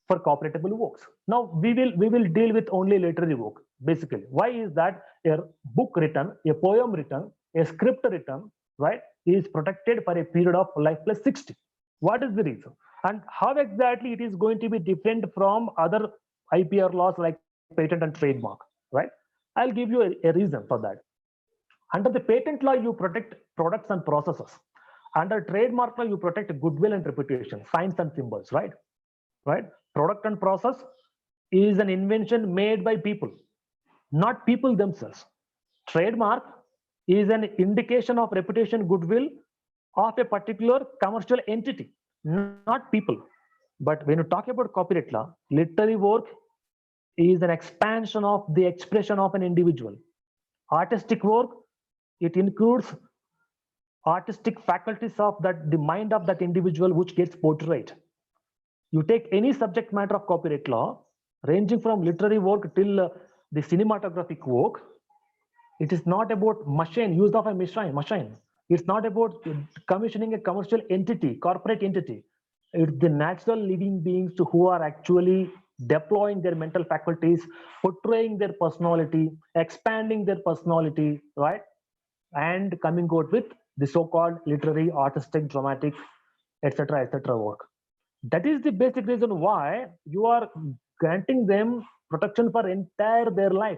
for copyrightable works? Now we will deal with only literary work basically. Why is that? A book written, a poem written, a script written, right, is protected for a period of life plus 60. What is the reason? And how exactly it is going to be different from other IPR laws like patent and trademark, right? I'll give you a reason for that. Under the patent law, you protect products and processes. Under trademark law, you protect goodwill and reputation, signs and symbols, right? Right? Product and process is an invention made by people, not people themselves. Trademark is an indication of reputation, goodwill of a particular commercial entity, not people. But when you talk about copyright law, literary work is an expansion of the expression of an individual. Artistic work, it includes artistic faculties of that, the mind of that individual, which gets portrayed. You take any subject matter of copyright law, ranging from literary work till the cinematographic work, it is not about machine, use of a machine. It's not about commissioning a commercial entity, corporate entity. It's the natural living beings who are actually deploying their mental faculties, portraying their personality, expanding their personality, right? And coming out with the so-called literary, artistic, dramatic, etc., work. That is the basic reason why you are granting them protection for entire their life,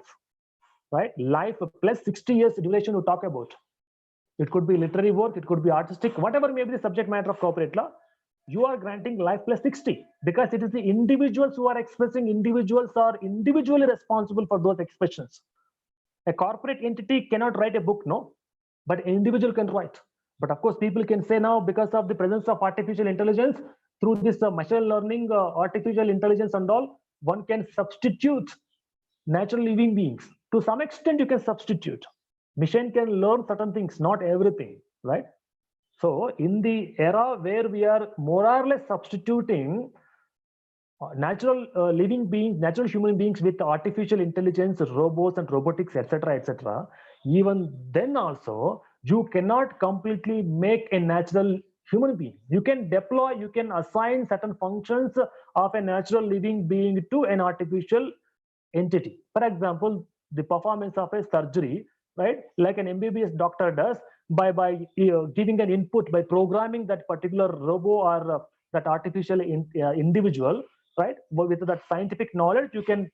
right? Life plus 60 years duration you talk about. It could be literary work, it could be artistic, whatever may be the subject matter of copyright law, you are granting life plus 60, because it is the individuals who are expressing, individuals are individually responsible for those expressions. A corporate entity cannot write a book, no, but an individual can write. But of course, people can say now, because of the presence of artificial intelligence, through this machine learning, artificial intelligence and all, one can substitute natural living beings. To some extent, you can substitute. Machine can learn certain things, not everything, right? So in the era where we are more or less substituting natural living beings, natural human beings with artificial intelligence, robots and robotics, etc., even then also, You cannot completely make a natural human being. You can deploy, you can assign certain functions of a natural living being to an artificial entity. For example, the performance of a surgery, right? Like an MBBS doctor does by giving an input, by programming that particular robo or that artificial individual, right? With that scientific knowledge, you can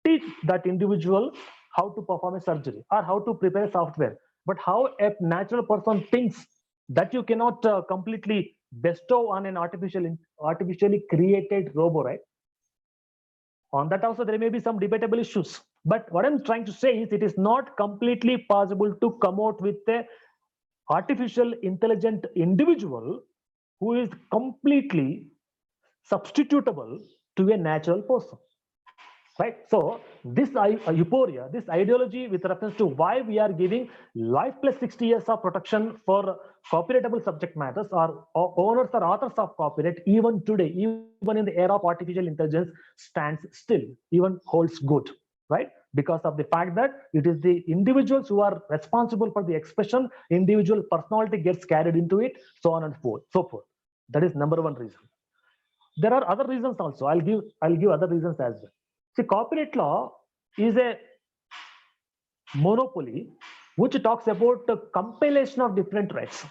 teach that individual how to perform a surgery or how to prepare software. But how a natural person thinks, that you cannot completely bestow on an artificially created robot, right? On that also there may be some debatable issues. But what I'm trying to say is it is not completely possible to come out with a artificial intelligent individual who is completely substitutable to a natural person, right? So this euphoria, this ideology with reference to why we are giving life plus 60 years of protection for copyrightable subject matters or owners or authors of copyright, even today, even in the era of artificial intelligence, stands still, even holds good, right? Because of the fact that it is the individuals who are responsible for the expression, individual personality gets carried into it, so on and so forth. That is number one reason. There are other reasons also. I'll give other reasons as well. See, copyright law is a monopoly which talks about the compilation of different rights.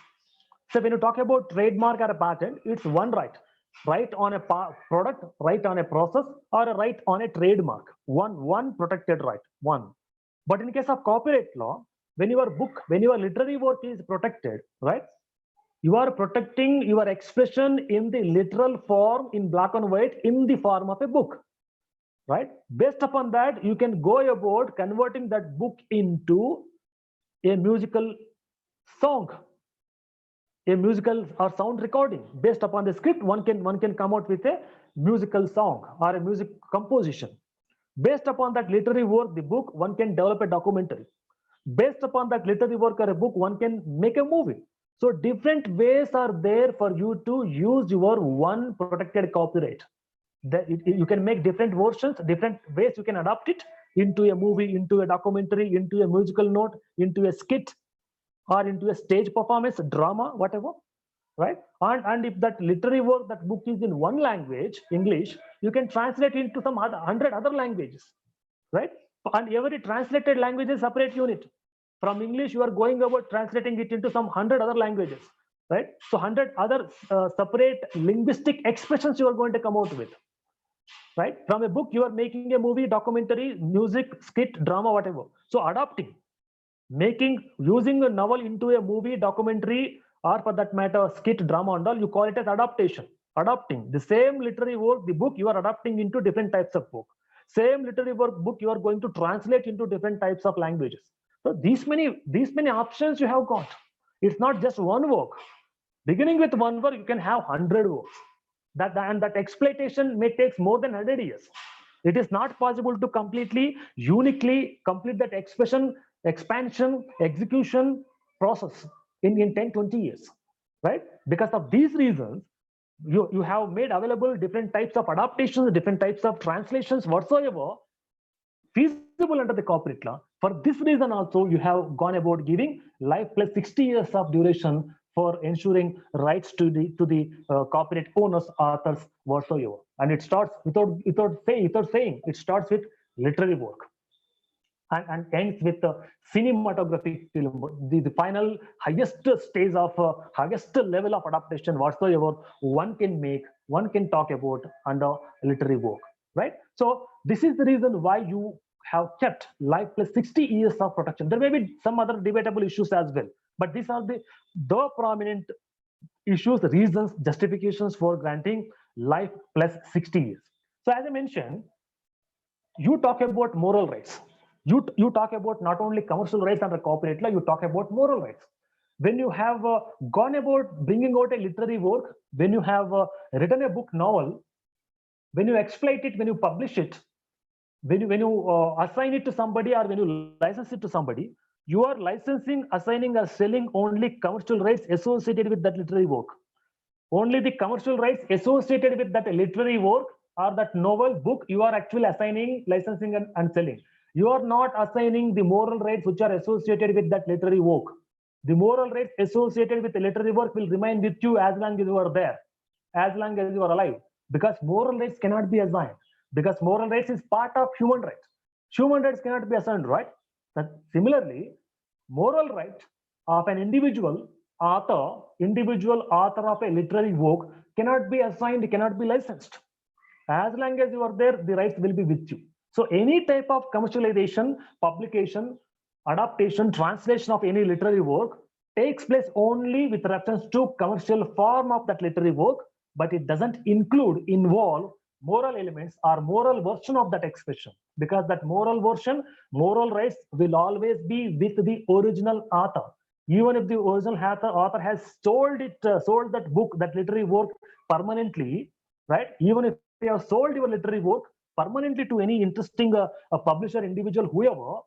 So when you talk about trademark or a patent, it's one right. Right on a product, right on a process, or a right on a trademark. One protected right, one. But in case of copyright law, when your book, when your literary work is protected, right? You are protecting your expression in the literal form, in black and white, in the form of a book, right? Based upon that, you can go about converting that book into a musical song, a musical or sound recording. Based upon the script, one can come out with a musical song or a music composition. Based upon that literary work, the book, one can develop a documentary. Based upon that literary work or a book, one can make a movie. So different ways are there for you to use your one protected copyright. You can make different versions, different ways you can adapt it into a movie, into a documentary, into a musical note, into a skit, or into a stage performance, drama, whatever, right? And if that literary work, that book is in one language, English, you can translate into some 100 other languages, right? And every translated language is a separate unit. From English, you are going about translating it into some 100 other languages, right? So 100 other separate linguistic expressions you are going to come out with, right? From a book, you are making a movie, documentary, music, skit, drama, whatever. So adapting, using a novel into a movie, documentary, or for that matter, skit, drama, and all, you call it as adaptation. Adapting the same literary work, the book, you are adapting into different types of book. Same literary work, book, you are going to translate into different types of languages. So these many options you have got. It's not just one work. Beginning with one work, you can have 100 works. And that exploitation may take more than 100 years. It is not possible to completely, uniquely complete that expansion, execution process in 10, 20 years, right? Because of these reasons, you have made available different types of adaptations, different types of translations, whatsoever, feasible under the copyright law. For this reason also, you have gone about giving life plus 60 years of duration for ensuring rights to the copyright owners, authors, whatsoever. And it starts without saying, it starts with literary work and ends with the cinematographic film, the final highest stage of highest level of adaptation whatsoever one can make, one can talk about under literary work, right? So this is the reason why you have kept life plus 60 years of protection. There may be some other debatable issues as well, but these are the prominent issues, reasons, justifications for granting life plus 60 years. So as I mentioned, you talk about moral rights. You talk about not only commercial rights under copyright law, you talk about moral rights. When you have gone about bringing out a literary work, when you have written a book novel, when you exploit it, when you publish it, when you assign it to somebody, or when you license it to somebody, you are licensing, assigning, or selling only commercial rights associated with that literary work. Only the commercial rights associated with that literary work or that novel, book, you are actually assigning, licensing, and selling. You are not assigning the moral rights which are associated with that literary work. The moral rights associated with the literary work will remain with you as long as you are there, as long as you are alive, because moral rights cannot be assigned, because moral rights is part of human rights. Human rights cannot be assigned, right? That similarly, moral right of an individual author of a literary work cannot be assigned, cannot be licensed. As long as you are there, the rights will be with you. So any type of commercialization, publication, adaptation, translation of any literary work takes place only with reference to commercial form of that literary work, but it doesn't involve moral elements or moral version of that expression, because that moral version, moral rights will always be with the original author. Even if the original author has sold that book, that literary work permanently, right? Even if they have sold your literary work permanently to any interesting publisher, individual, whoever,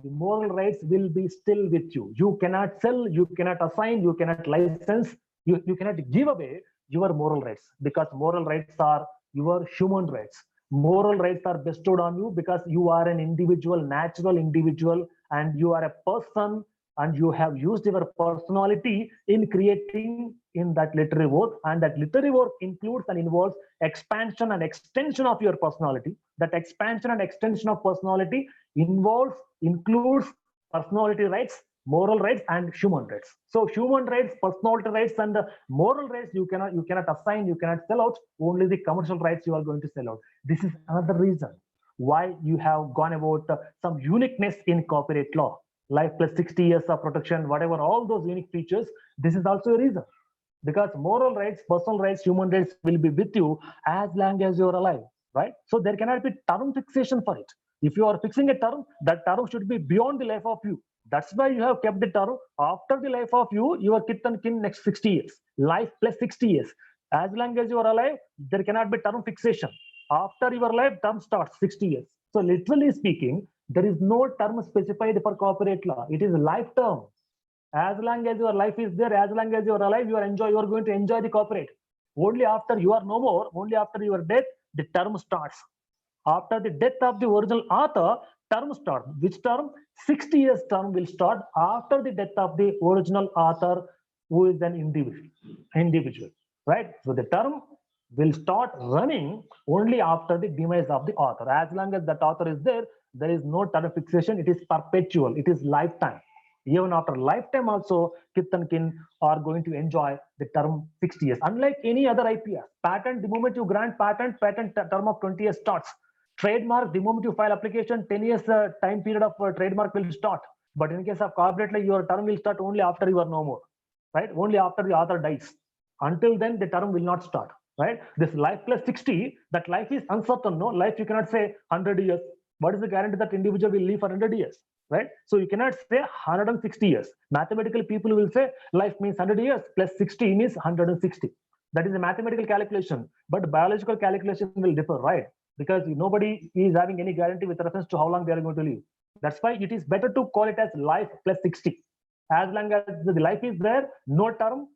the moral rights will be still with you. You cannot sell, you cannot assign, you cannot license, you cannot give away your moral rights, because moral rights are your human rights. Moral rights are bestowed on you because you are an individual, natural individual, and you are a person, and you have used your personality in creating in that literary work, and that literary work includes and involves expansion and extension of your personality. That expansion and extension of personality includes personality rights, moral rights, and human rights. So human rights, personality rights, and moral rights you cannot assign, you cannot sell out. Only the commercial rights you are going to sell out. This is another reason why you have gone about some uniqueness in copyright law. Life plus 60 years of protection, whatever, all those unique features. This is also a reason, because moral rights, personal rights, human rights will be with you as long as you're alive, right? So there cannot be term fixation for it. If you are fixing a term, that term should be beyond the life of you. That's why you have kept the term after the life of you, your kith and kin next 60 years, life plus 60 years. As long as you are alive, there cannot be term fixation. After your life, term starts 60 years. So literally speaking, there is no term specified for copyright law. It is a life term. As long as your life is there, as long as you are alive, you are going to enjoy the copyright. Only after you are no more, only after your death, the term starts. After the death of the original author, term starts. Which term? 60 years term will start after the death of the original author, who is an individual, right? So the term will start running only after the demise of the author. As long as that author is there, there is no term fixation. It is perpetual. It is lifetime. Even after lifetime also, kith and kin are going to enjoy the term 60 years. Unlike any other IPR, patent, the moment you grant patent term of 20 years starts. Trademark, the moment you file application, 10 years time period of trademark will start. But in case of copyright, like, your term will start only after you are no more, right? Only after the author dies. Until then, the term will not start, right? This life plus 60, that life is uncertain, no? Life, you cannot say 100 years. What is the guarantee that individual will live for 100 years, right? So you cannot say 160 years. Mathematical people will say life means 100 years plus 60 means 160. That is a mathematical calculation, but biological calculation will differ, right? Because nobody is having any guarantee with reference to how long they are going to live. That's why it is better to call it as life plus 60. As long as the life is there, no term,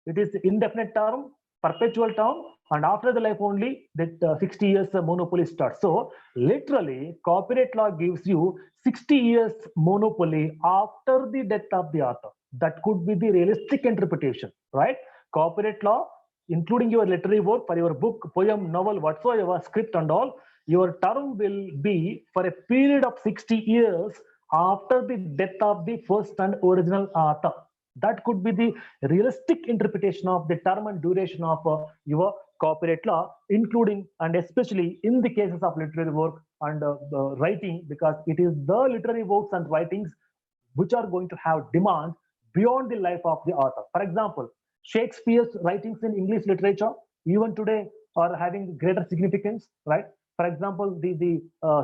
it is indefinite term, perpetual term, and after the life only, that 60 years monopoly starts. So literally, copyright law gives you 60 years monopoly after the death of the author. That could be the realistic interpretation, right? Copyright law, including your literary work for your book, poem, novel, whatsoever, script and all, your term will be for a period of 60 years after the death of the first and original author. That could be the realistic interpretation of the term and duration of your copyright law, including and especially in the cases of literary work and writing, because it is the literary works and writings which are going to have demand beyond the life of the author. For example, Shakespeare's writings in English literature, even today, are having greater significance, right? For example, the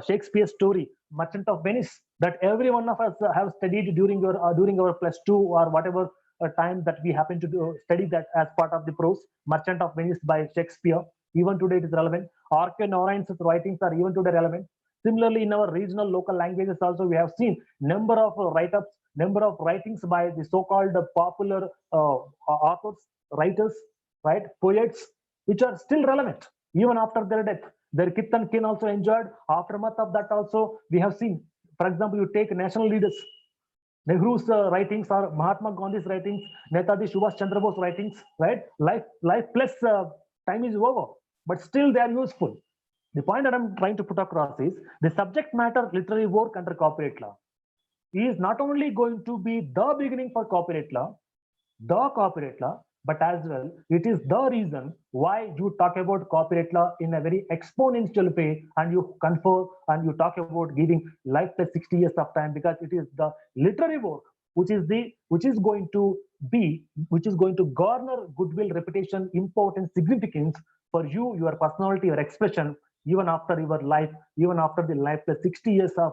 Shakespeare story, Merchant of Venice, that every one of us have studied during our +2 or whatever time that we happen to study that as part of the prose. Merchant of Venice by Shakespeare. Even today it is relevant. Arthur Norraine's writings are even today relevant. Similarly, in our regional local languages also, we have seen number of write-ups, number of writings by the so-called popular authors, writers, right, poets, which are still relevant even after their death. Their kith and kin also enjoyed. Aftermath of that also, we have seen. For example, you take national leaders Nehru's writings or Mahatma Gandhi's writings, Netaji Subhash Chandra Bose writings, right? Life plus time is over, but still they are useful. The point that I'm trying to put across is the subject matter literary work under copyright law is not only going to be the beginning for copyright law, but as well, it is the reason why you talk about copyright law in a very exponential way, and you confer and you talk about giving life plus 60 years of time, because it is the literary work which is going to garner goodwill, reputation, importance, significance for you, your personality, your expression, even after your life, even after the life plus 60 years of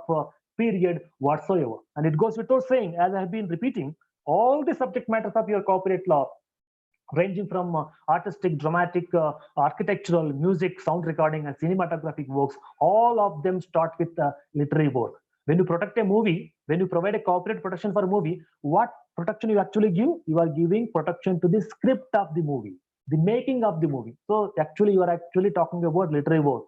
period whatsoever. And it goes without saying, as I have been repeating, all the subject matters of your copyright law, ranging from artistic, dramatic, architectural, music, sound recording, and cinematographic works, all of them start with literary work. When you protect a movie, when you provide a copyright protection for a movie, what protection you actually give? You are giving protection to the script of the movie, the making of the movie. So actually, you are actually talking about literary work.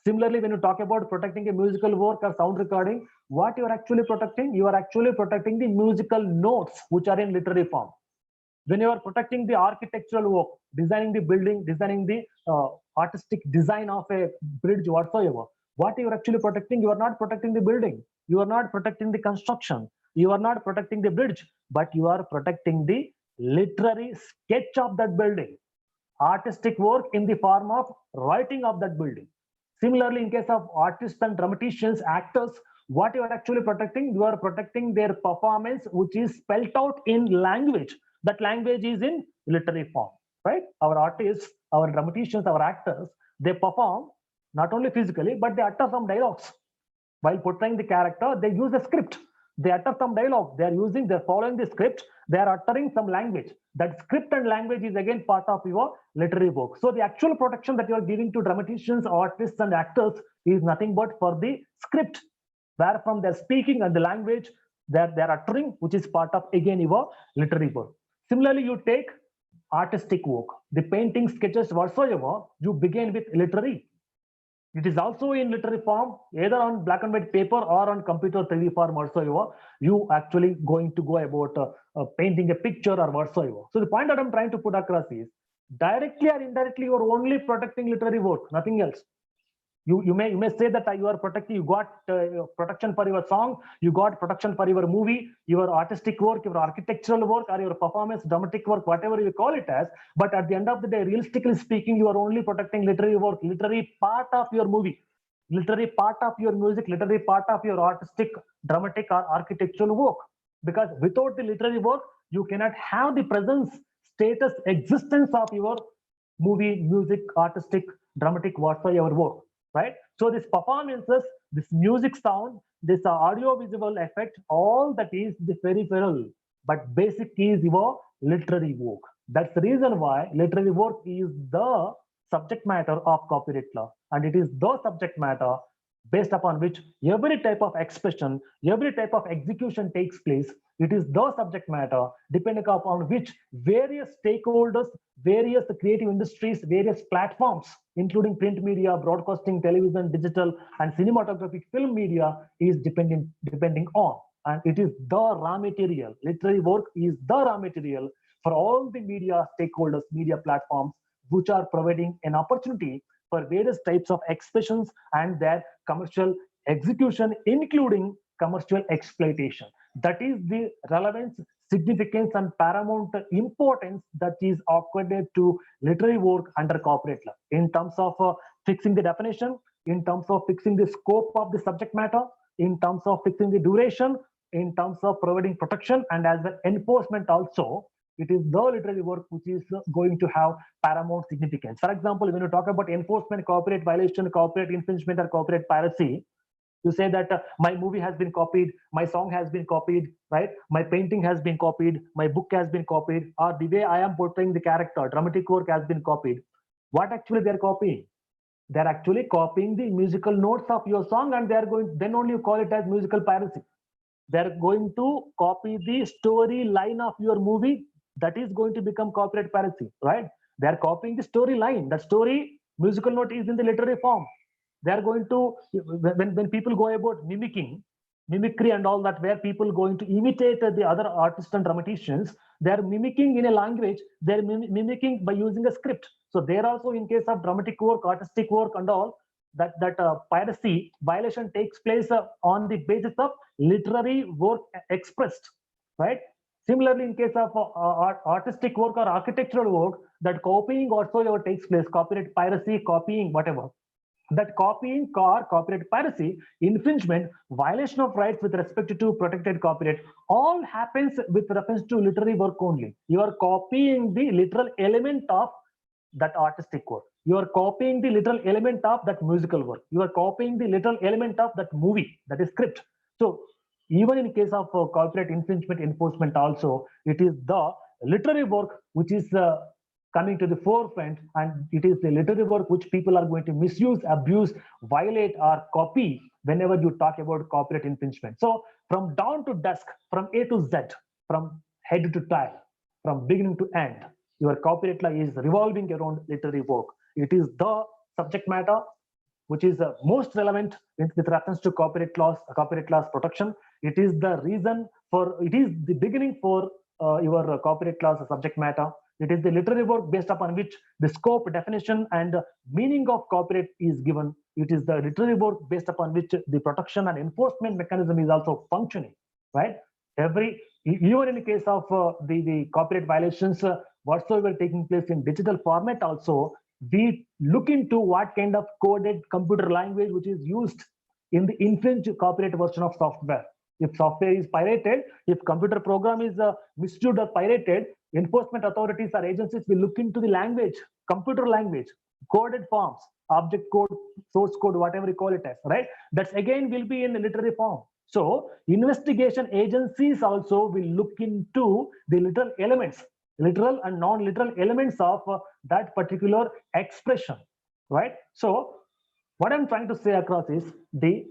Similarly, when you talk about protecting a musical work or sound recording, what you are actually protecting? You are actually protecting the musical notes which are in literary form. When you are protecting the architectural work, designing the building, designing the artistic design of a bridge whatsoever, what you are actually protecting? You are not protecting the building, you are not protecting the construction, you are not protecting the bridge, but you are protecting the literary sketch of that building, artistic work in the form of writing of that building. Similarly, in case of artists and dramaticians, actors, what you are actually protecting? You are protecting their performance, which is spelled out in language. That language is in literary form, right? Our artists, our dramaticians, our actors, they perform not only physically, but they utter some dialogues. While portraying the character, they use a script. They utter some dialogue. They're following the script. They are uttering some language. That script and language is again part of your literary work. So the actual protection that you are giving to dramaticians, artists, and actors is nothing but for the script, where from they're speaking, and the language they're uttering, which is part of again your literary work. Similarly, you take artistic work, the painting, sketches, whatsoever, you begin with literary. It is also in literary form, either on black and white paper or on computer 3D form whatsoever. You actually going to go about painting a picture or whatsoever. So the point that I'm trying to put across is, directly or indirectly, you are only protecting literary work, nothing else. You may say that you are protecting, you got protection for your song, you got protection for your movie, your artistic work, your architectural work, or your performance, dramatic work, whatever you call it as. But at the end of the day, realistically speaking, you are only protecting literary work, literary part of your movie, literary part of your music, literary part of your artistic, dramatic, or architectural work. Because without the literary work, you cannot have the presence, status, existence of your movie, music, artistic, dramatic, whatsoever work, right? So these performances, this music sound, this audio visual effect, all that is the peripheral, but basic is your literary work. That's the reason why literary work is the subject matter of copyright law, and it is the subject matter based upon which every type of expression, every type of execution takes place. It is the subject matter depending upon which various stakeholders, various creative industries, various platforms, including print media, broadcasting, television, digital, and cinematographic film media is depending on. And it is the raw material. Literary work is the raw material for all the media stakeholders, media platforms, which are providing an opportunity for various types of expressions and their commercial execution, including commercial exploitation. That is the relevance, significance, and paramount importance that is accorded to literary work under copyright law in terms of fixing the definition, in terms of fixing the scope of the subject matter, in terms of fixing the duration, in terms of providing protection, and as well enforcement also. It is the literary work which is going to have paramount significance. For example, when you talk about enforcement, copyright violation, copyright infringement, or copyright piracy, you say that my movie has been copied, my song has been copied, right? My painting has been copied, my book has been copied, or the way I am portraying the character, dramatic work has been copied. What actually they're copying? They're actually copying the musical notes of your song, and they're going, then only you call it as musical piracy. They're going to copy the storyline of your movie. That is going to become copyright piracy, right? They're copying the storyline. That story, musical note is in the literary form. They're going to, when people go about mimicking, mimicry and all that, where people going to imitate the other artists and dramaticians. They are mimicking in a language, they're mimicking by using a script. So there also, in case of dramatic work, artistic work and all, that piracy violation takes place on the basis of literary work expressed, right? Similarly, in case of artistic work or architectural work, that copying also takes place, copyright piracy, copying, whatever. That copying or copyright piracy, infringement, violation of rights with respect to protected copyright, all happens with reference to literary work only. You are copying the literal element of that artistic work. You are copying the literal element of that musical work. You are copying the literal element of that movie, that is script. So even in case of copyright infringement enforcement also, it is the literary work which is coming to the forefront, and it is the literary work which people are going to misuse, abuse, violate, or copy whenever you talk about copyright infringement. So from dawn to dusk, from A to Z, from head to tail, from beginning to end, your copyright law is revolving around literary work. It is the subject matter which is most relevant with reference to copyright laws protection. It is the reason for, it is the beginning for your copyright laws subject matter. It is the literary work based upon which the scope, definition, and meaning of copyright is given. It is the literary work based upon which the protection and enforcement mechanism is also functioning, right? Even in the case of the copyright violations, whatsoever taking place in digital format also, we look into what kind of coded computer language which is used in the infringed copyright version of software. If software is pirated, if computer program is misused or pirated, enforcement authorities or agencies will look into the language, computer language, coded forms, object code, source code, whatever you call it as, right? That's again will be in the literary form. So investigation agencies also will look into the literal elements, literal and non-literal elements of that particular expression, right? So what I'm trying to say across is the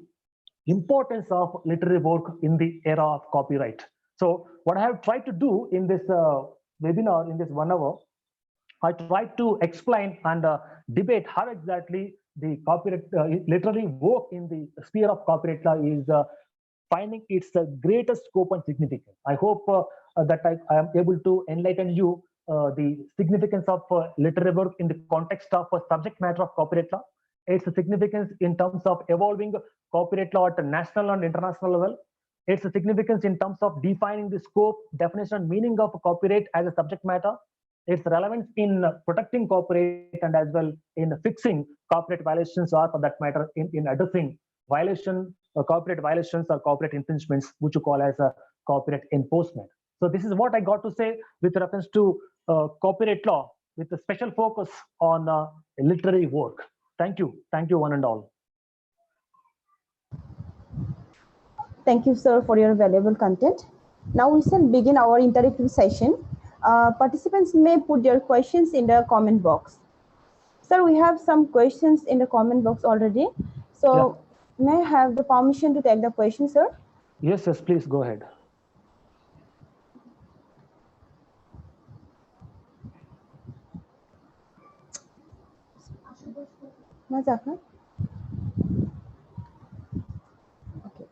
importance of literary work in the era of copyright. So what I have tried to do in this webinar, in this 1 hour, I tried to explain and debate how exactly the copyright literary work in the sphere of copyright law is finding its greatest scope and significance. I hope that I am able to enlighten you the significance of literary work in the context of subject matter of copyright law, its significance in terms of evolving copyright law at a national and international level, its significance in terms of defining the scope, definition, and meaning of copyright as a subject matter, its relevance in protecting copyright and as well in fixing copyright violations, or for that matter in addressing copyright violations or copyright infringements, which you call as a copyright enforcement. So this is what I got to say with reference to copyright law, with a special focus on literary work. Thank you one and all. Thank you, sir, for your valuable content. Now we shall begin our interactive session. Participants may put their questions in the comment box. Sir, we have some questions in the comment box already. So may I have the permission to take the question, sir? Yes, please go ahead. Okay.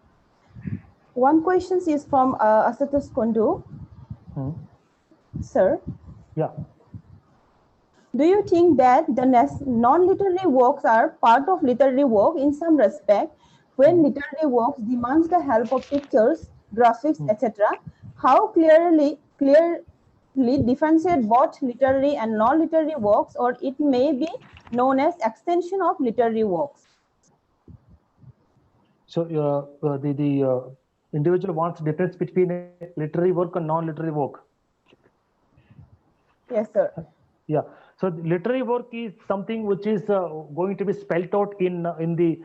One question is from Asatus Kundu. Sir. Yeah. Do you think that the non-literary works are part of literary work in some respect? When literary works demands the help of pictures, graphics, etc., how clearly differentiate both literary and non-literary works, or it may be known as extension of literary works? So the individual wants difference between literary work and non-literary work. Yes, sir. Yeah. So literary work is something which is going to be spelled out in the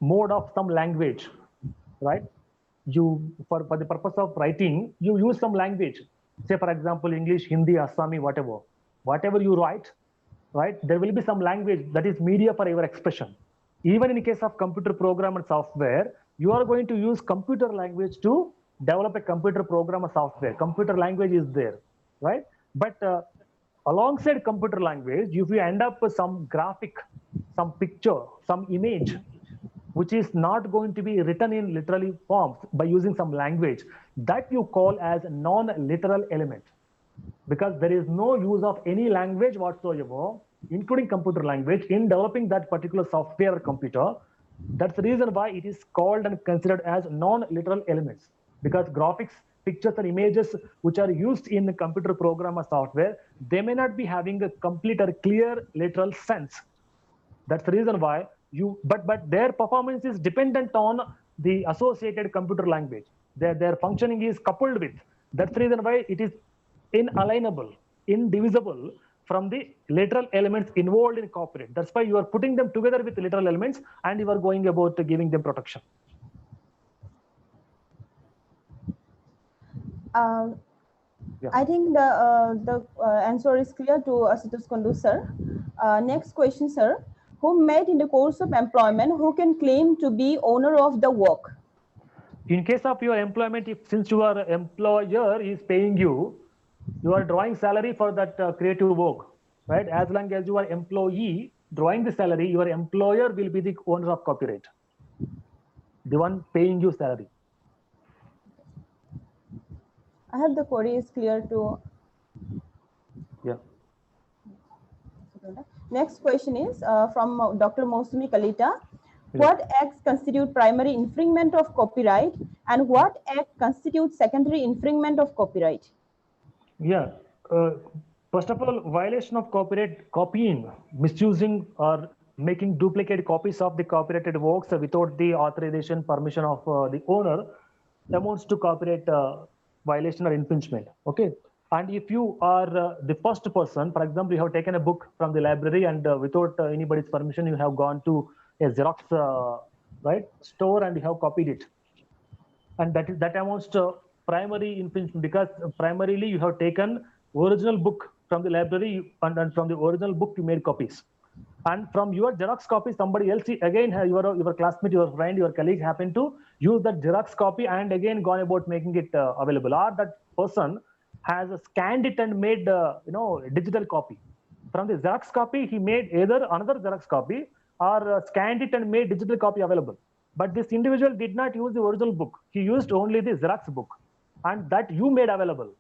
mode of some language, right? You for the purpose of writing, you use some language. Say for example, English, Hindi, Assami, whatever you write, right? There will be some language that is media for your expression. Even in case of computer program and software, you are going to use computer language to develop a computer program or software. Computer language is there, right? But alongside computer language, if you end up with some graphic, some picture, some image, which is not going to be written in literally forms by using some language, that you call as non-literal element, because there is no use of any language whatsoever, including computer language, in developing that particular software or computer. That's the reason why it is called and considered as non-literal elements, because graphics, pictures and images which are used in the computer program or software, they may not be having a complete or clear literal sense. That's the reason why but their performance is dependent on the associated computer language. Their functioning is coupled with. That's the reason why it is inalienable, indivisible from the literal elements involved in copyright. That's why you are putting them together with literal elements and you are going about giving them protection. Yeah. I think the answer is clear to Asutosh Kundu, sir. Next question, sir. Who made in the course of employment, who can claim to be owner of the work? In case of your employment, if since your employer is paying you, you are drawing salary for that creative work, right? As long as you are employee drawing the salary, your employer will be the owner of copyright, the one paying you salary. I hope the query is clear to. Yeah. Next question is from Dr. Mosumi Kalita. Yeah. What acts constitute primary infringement of copyright and what act constitutes secondary infringement of copyright? Yeah. First of all, violation of copyright, copying, misusing or making duplicate copies of the copyrighted works without the authorization, permission of the owner amounts to copyright violation or infringement. Okay. And if you are the first person, for example, you have taken a book from the library and without anybody's permission, you have gone to a Xerox store and you have copied it. And that amounts to primary infringement, because primarily you have taken original book from the library and from the original book you made copies. And from your Xerox copy, somebody else, again, your classmate, your friend, your colleague happened to use that Xerox copy and again gone about making it available. Or that person has scanned it and made digital copy. From the Xerox copy, he made either another Xerox copy or scanned it and made digital copy available. But this individual did not use the original book. He used only the Xerox book, and that you made available.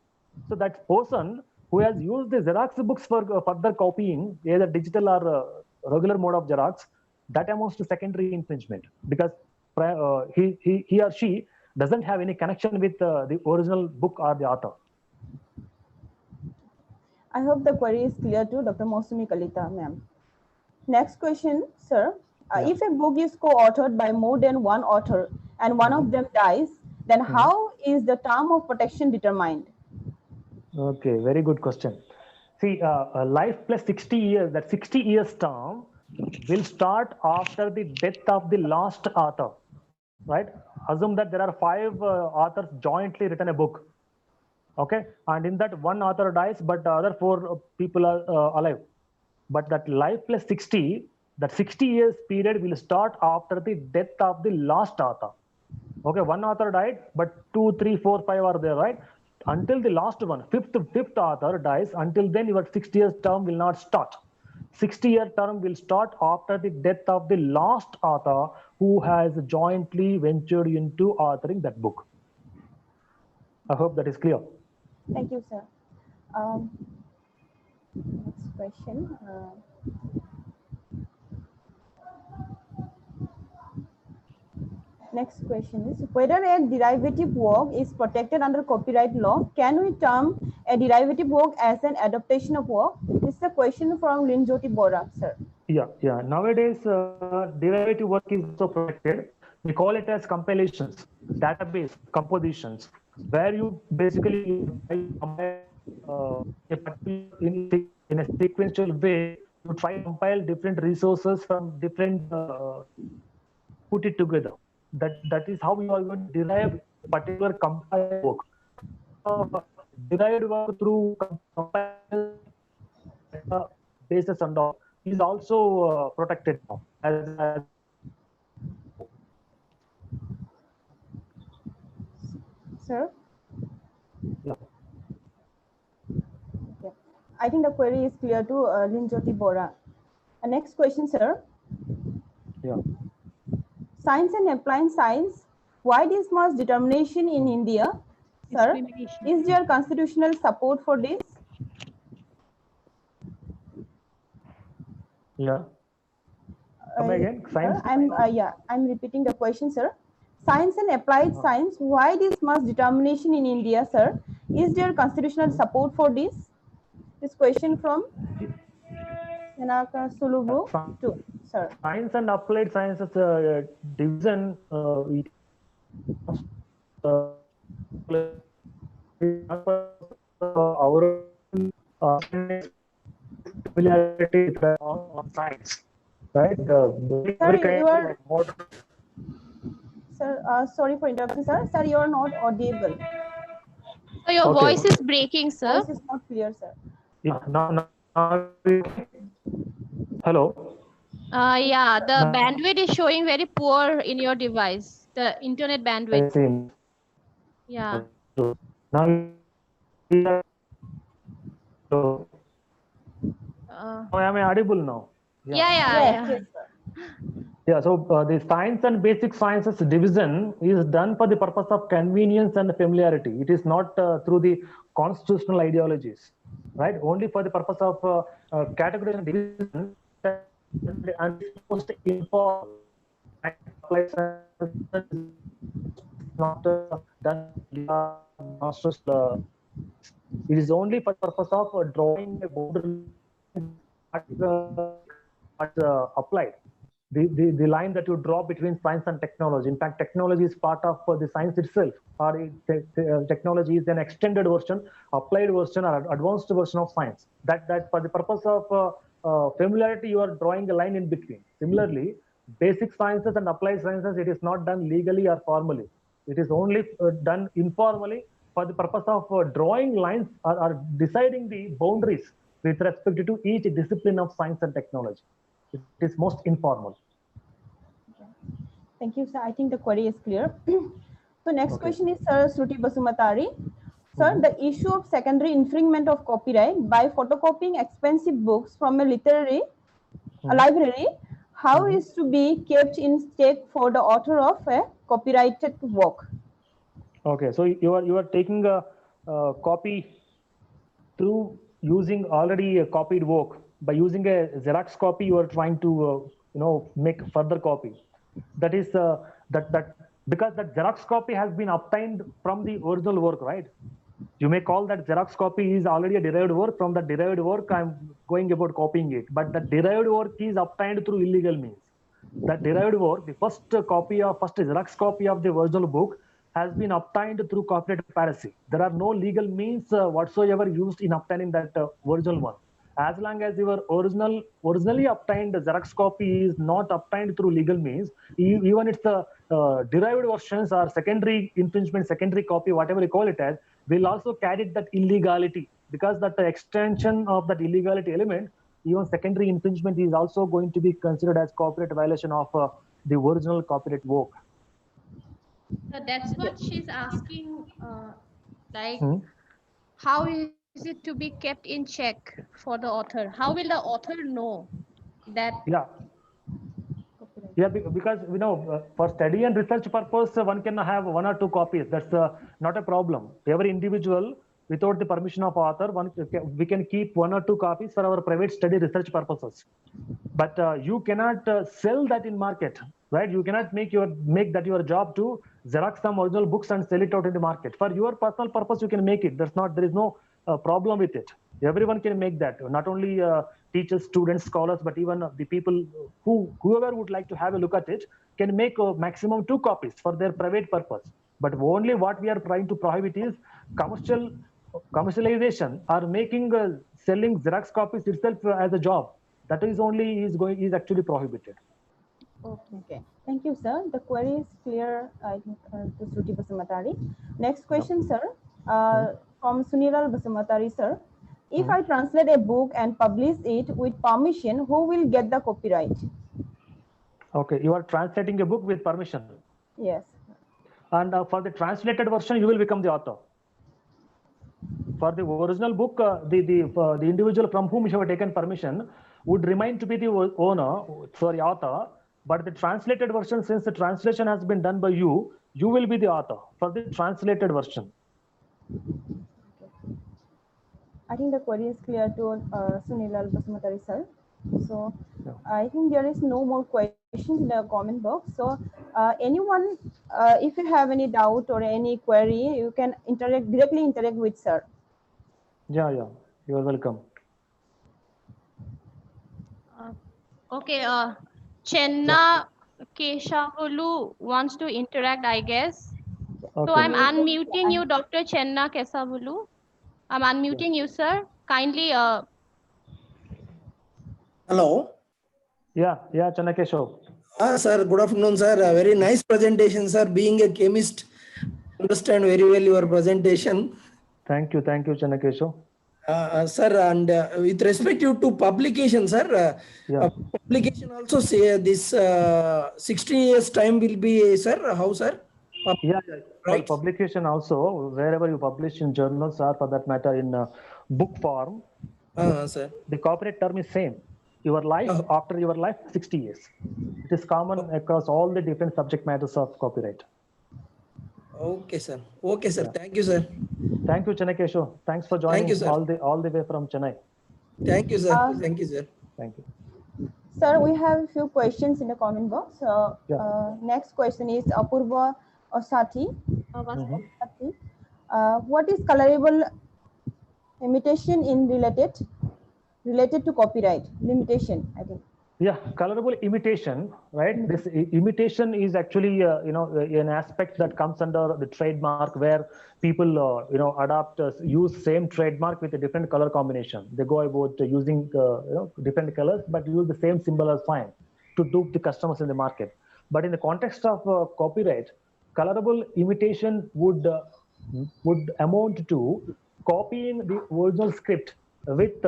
So that person who has used the Xerox books for further copying, either digital or regular mode of Xerox, that amounts to secondary infringement, because he or she doesn't have any connection with the original book or the author. I hope the query is clear to Dr. Mosumi Kalita, ma'am. Next question, sir. If a book is co-authored by more than one author and one of them dies, then how is the term of protection determined? Okay, very good question. See, life plus 60 years, that 60 years term will start after the death of the last author, right? Assume that there are 5 authors jointly written a book, okay? And in that one author dies, but the other 4 people are alive. But that life plus 60, that 60 years period will start after the death of the last author. Okay, one author died, but 2, 3, 4, 5 are there, right? Until the last one, fifth author dies, until then your 60 years term will not start. 60-year term will start after the death of the last author who has jointly ventured into authoring that book. I hope that is clear. Thank you, sir. Next question. Next question is, whether a derivative work is protected under copyright law, can we term a derivative work as an adaptation of work? This is a question from Linjoti Bora, sir. Yeah. Nowadays, derivative work is also protected. We call it as compilations, database, compositions, where you basically in a sequential way, you try to compile different resources from different, put it together. That is how you are going to derive particular compiled work. Derived work through compiled basis and all is also protected now. Sir? Yeah. Okay. I think the query is clear to Linjoti Bora. Next question, sir. Yeah. Science and applied science. Why this much determination in India? Sir, Discrimination. is there constitutional support for this? Yeah. Come again. Sir, Science. I'm repeating the question, sir. Science and applied science. Why this much determination in India, sir? Is there constitutional support for this? This question from Yanaka Sulubu to sir. Science and applied sciences division. Our familiarity on science, right? Every kind of modern. Sir, sorry for interrupting, sir. Sir, you are not audible. So your Okay. voice is breaking, sir. Voice is not clear, sir. Yeah. Now. Hello. Yeah, the bandwidth is showing very poor in your device. The internet bandwidth. Same. Yeah. Now. So, am I audible now? Yeah. Yes, sir. Yeah, so the science and basic sciences division is done for the purpose of convenience and familiarity. It is not through the constitutional ideologies, right? Only for the purpose of categorization division, and it's most informal. Not done. It is only for the purpose of drawing a boundary applied. The line that you draw between science and technology. In fact, technology is part of the science itself, or technology is an extended version, applied version, or advanced version of science. That for the purpose of familiarity, you are drawing a line in between. Similarly, basic sciences and applied sciences, it is not done legally or formally. It is only done informally for the purpose of drawing lines or deciding the boundaries with respect to each discipline of science and technology. It is most informal. Thank you, sir. I think the query is clear. So next question is Sir Sruti Basumatari. Sir, the issue of secondary infringement of copyright by photocopying expensive books from a library, how is to be kept in check for the author of a copyrighted work? Okay, so you are taking a copy through using already a copied work. By using a Xerox copy, you are trying to make further copy. That is that because that Xerox copy has been obtained from the original work, right? You may call that Xerox copy is already a derived work. From that derived work, I'm going about copying it. But the derived work is obtained through illegal means. That derived work, the first Xerox copy of the original book has been obtained through copyright piracy. There are no legal means whatsoever used in obtaining that original one. As long as your originally obtained Xerox copy is not obtained through legal means, even its derived versions or secondary infringement, secondary copy, whatever you call it as, will also carry that illegality, because that extension of that illegality element, even secondary infringement is also going to be considered as copyright violation of the original copyright work. So that's what she's asking, how is it to be kept in check for the author? How will the author know that? Yeah, because for study and research purpose, one can have 1 or 2 copies. That's not a problem. Every individual, without the permission of author, we can keep 1 or 2 copies for our private study research purposes. But you cannot sell that in market, right? You cannot make that your job to Xerox some original books and sell it out in the market. For your personal purpose, you can make it. There is no problem with it. Everyone can make that. Not only teachers, students, scholars, but even the people whoever would like to have a look at it can make a maximum 2 copies for their private purpose. But only what we are trying to prohibit is commercialization or making selling Xerox copies itself as a job. That is actually prohibited. Okay. Thank you, sir. The query is clear, I think, to Sruti Basumatari. Next question, sir, from Suniral Basumatari, sir. If I translate a book and publish it with permission, who will get the copyright? Okay, you are translating a book with permission. Yes. And for the translated version, you will become the author. For the original book, the individual from whom you have taken permission would remain to be the author. But the translated version, since the translation has been done by you, you will be the author for the translated version. I think the query is clear to Sunilal Basumatari sir. So Yeah. I think there is no more questions in the comment box. So anyone, if you have any doubt or any query, you can directly interact with sir. Yeah, you are welcome. Okay, Chenna Keshavulu wants to interact, I guess. Okay. So I'm unmuting you, Dr. Chenna Kesavulu. I'm unmuting you, sir. Kindly, Hello. Yeah, Chanakeshav. Sir, good afternoon, sir. A very nice presentation, sir. Being a chemist, understand very well your presentation. Thank you, Chanakeshav. Sir, and with respect to publication, sir, Yeah. publication also say this 16 years time will be, sir, how, sir? Yeah. For Right. publication also, wherever you publish in journals or for that matter in book form, Sir. the copyright term is same. Your life, after your life, 60 years. It is common across all the different subject matters of copyright. Okay, sir. Okay, sir. Yeah. Thank you, sir. Thank you, Chanakeshav. Thanks for Thank joining you, sir. all the way from Chennai. Thank you, sir. Thank you, sir. Thank you. Sir, we have a few questions in the comment box. Yeah. Next question is Apurva Osati. Mhm. What is colorable imitation in related to copyright limitation? I think. Yeah, colorable imitation, right? This imitation is actually, an aspect that comes under the trademark where people, adopt, use same trademark with a different color combination. They go about using, different colors, but use the same symbol as fine to dupe the customers in the market. But in the context of copyright, colorable imitation would amount to copying the original script with,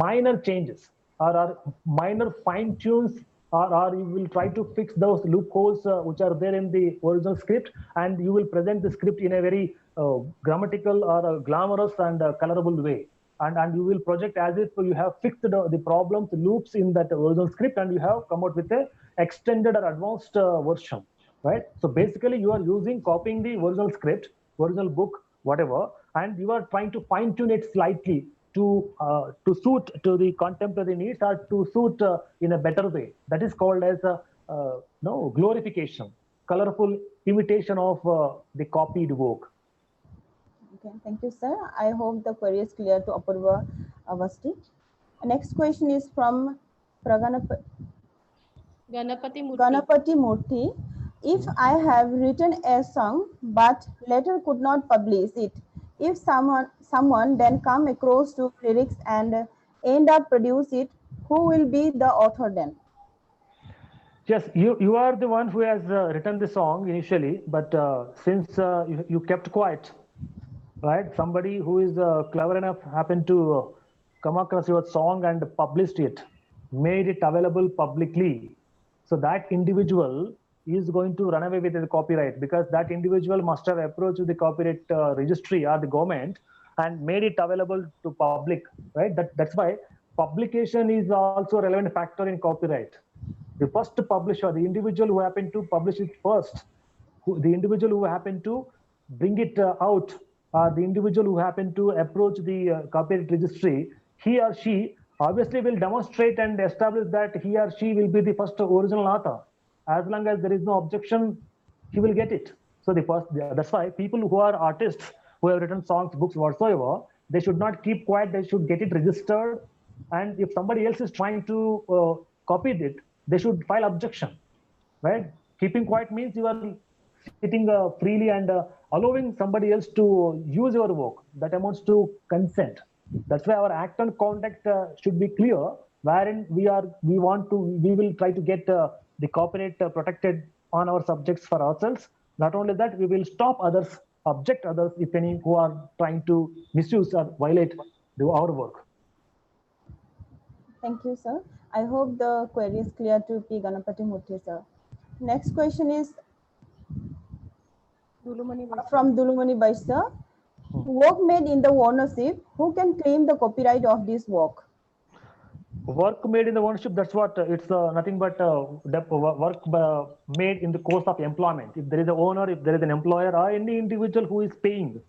minor changes or minor fine tunes, or you will try to fix those loopholes which are there in the original script, and you will present the script in a very grammatical or glamorous and colorable way. And you will project as if you have fixed the problems, loops in that original script, and you have come out with a extended or advanced version, right? So basically, you are copying the original script, original book, whatever, and you are trying to fine tune it slightly to suit to the contemporary needs or to suit in a better way. That is called as a glorification, colorful imitation of the copied work. Okay, thank you, sir. I hope the query is clear to Apurva Avasti. Next question is from Ganapati Murthy. Ganapati Murthy. If I have written a song but later could not publish it, if someone then come across to lyrics and end up produce it, who will be the author then? Yes, you are the one who has written the song initially, but since you kept quiet, right? Somebody who is clever enough happened to come across your song and published it, made it available publicly. So that individual is going to run away with the copyright, because that individual must have approached the copyright registry or the government and made it available to public, right? That's why publication is also a relevant factor in copyright. The first publisher, the individual who happened to publish it first, the individual who happened to bring it out, the individual who happened to approach the copyright registry, he or she obviously will demonstrate and establish that he or she will be the first original author. As long as there is no objection, he will get it. So that's why people who are artists, who have written songs, books, whatsoever, they should not keep quiet. They should get it registered. And if somebody else is trying to copy it, they should file objection, right? Keeping quiet means you are sitting freely and allowing somebody else to use your work. That amounts to consent. That's why our act and conduct should be clear, wherein we will try to get the copyright protected on our subjects for ourselves. Not only that, we will stop others, object others, if any, who are trying to misuse or violate our work. Thank you, sir. I hope the query is clear to P. Ganapati Murthy, sir. Next question is from Dulumani Baisa. Work made in the ownership, who can claim the copyright of this work? Work made in the ownership, that's what it's nothing but work made in the course of employment. If there is an owner, if there is an employer or any individual who is paying,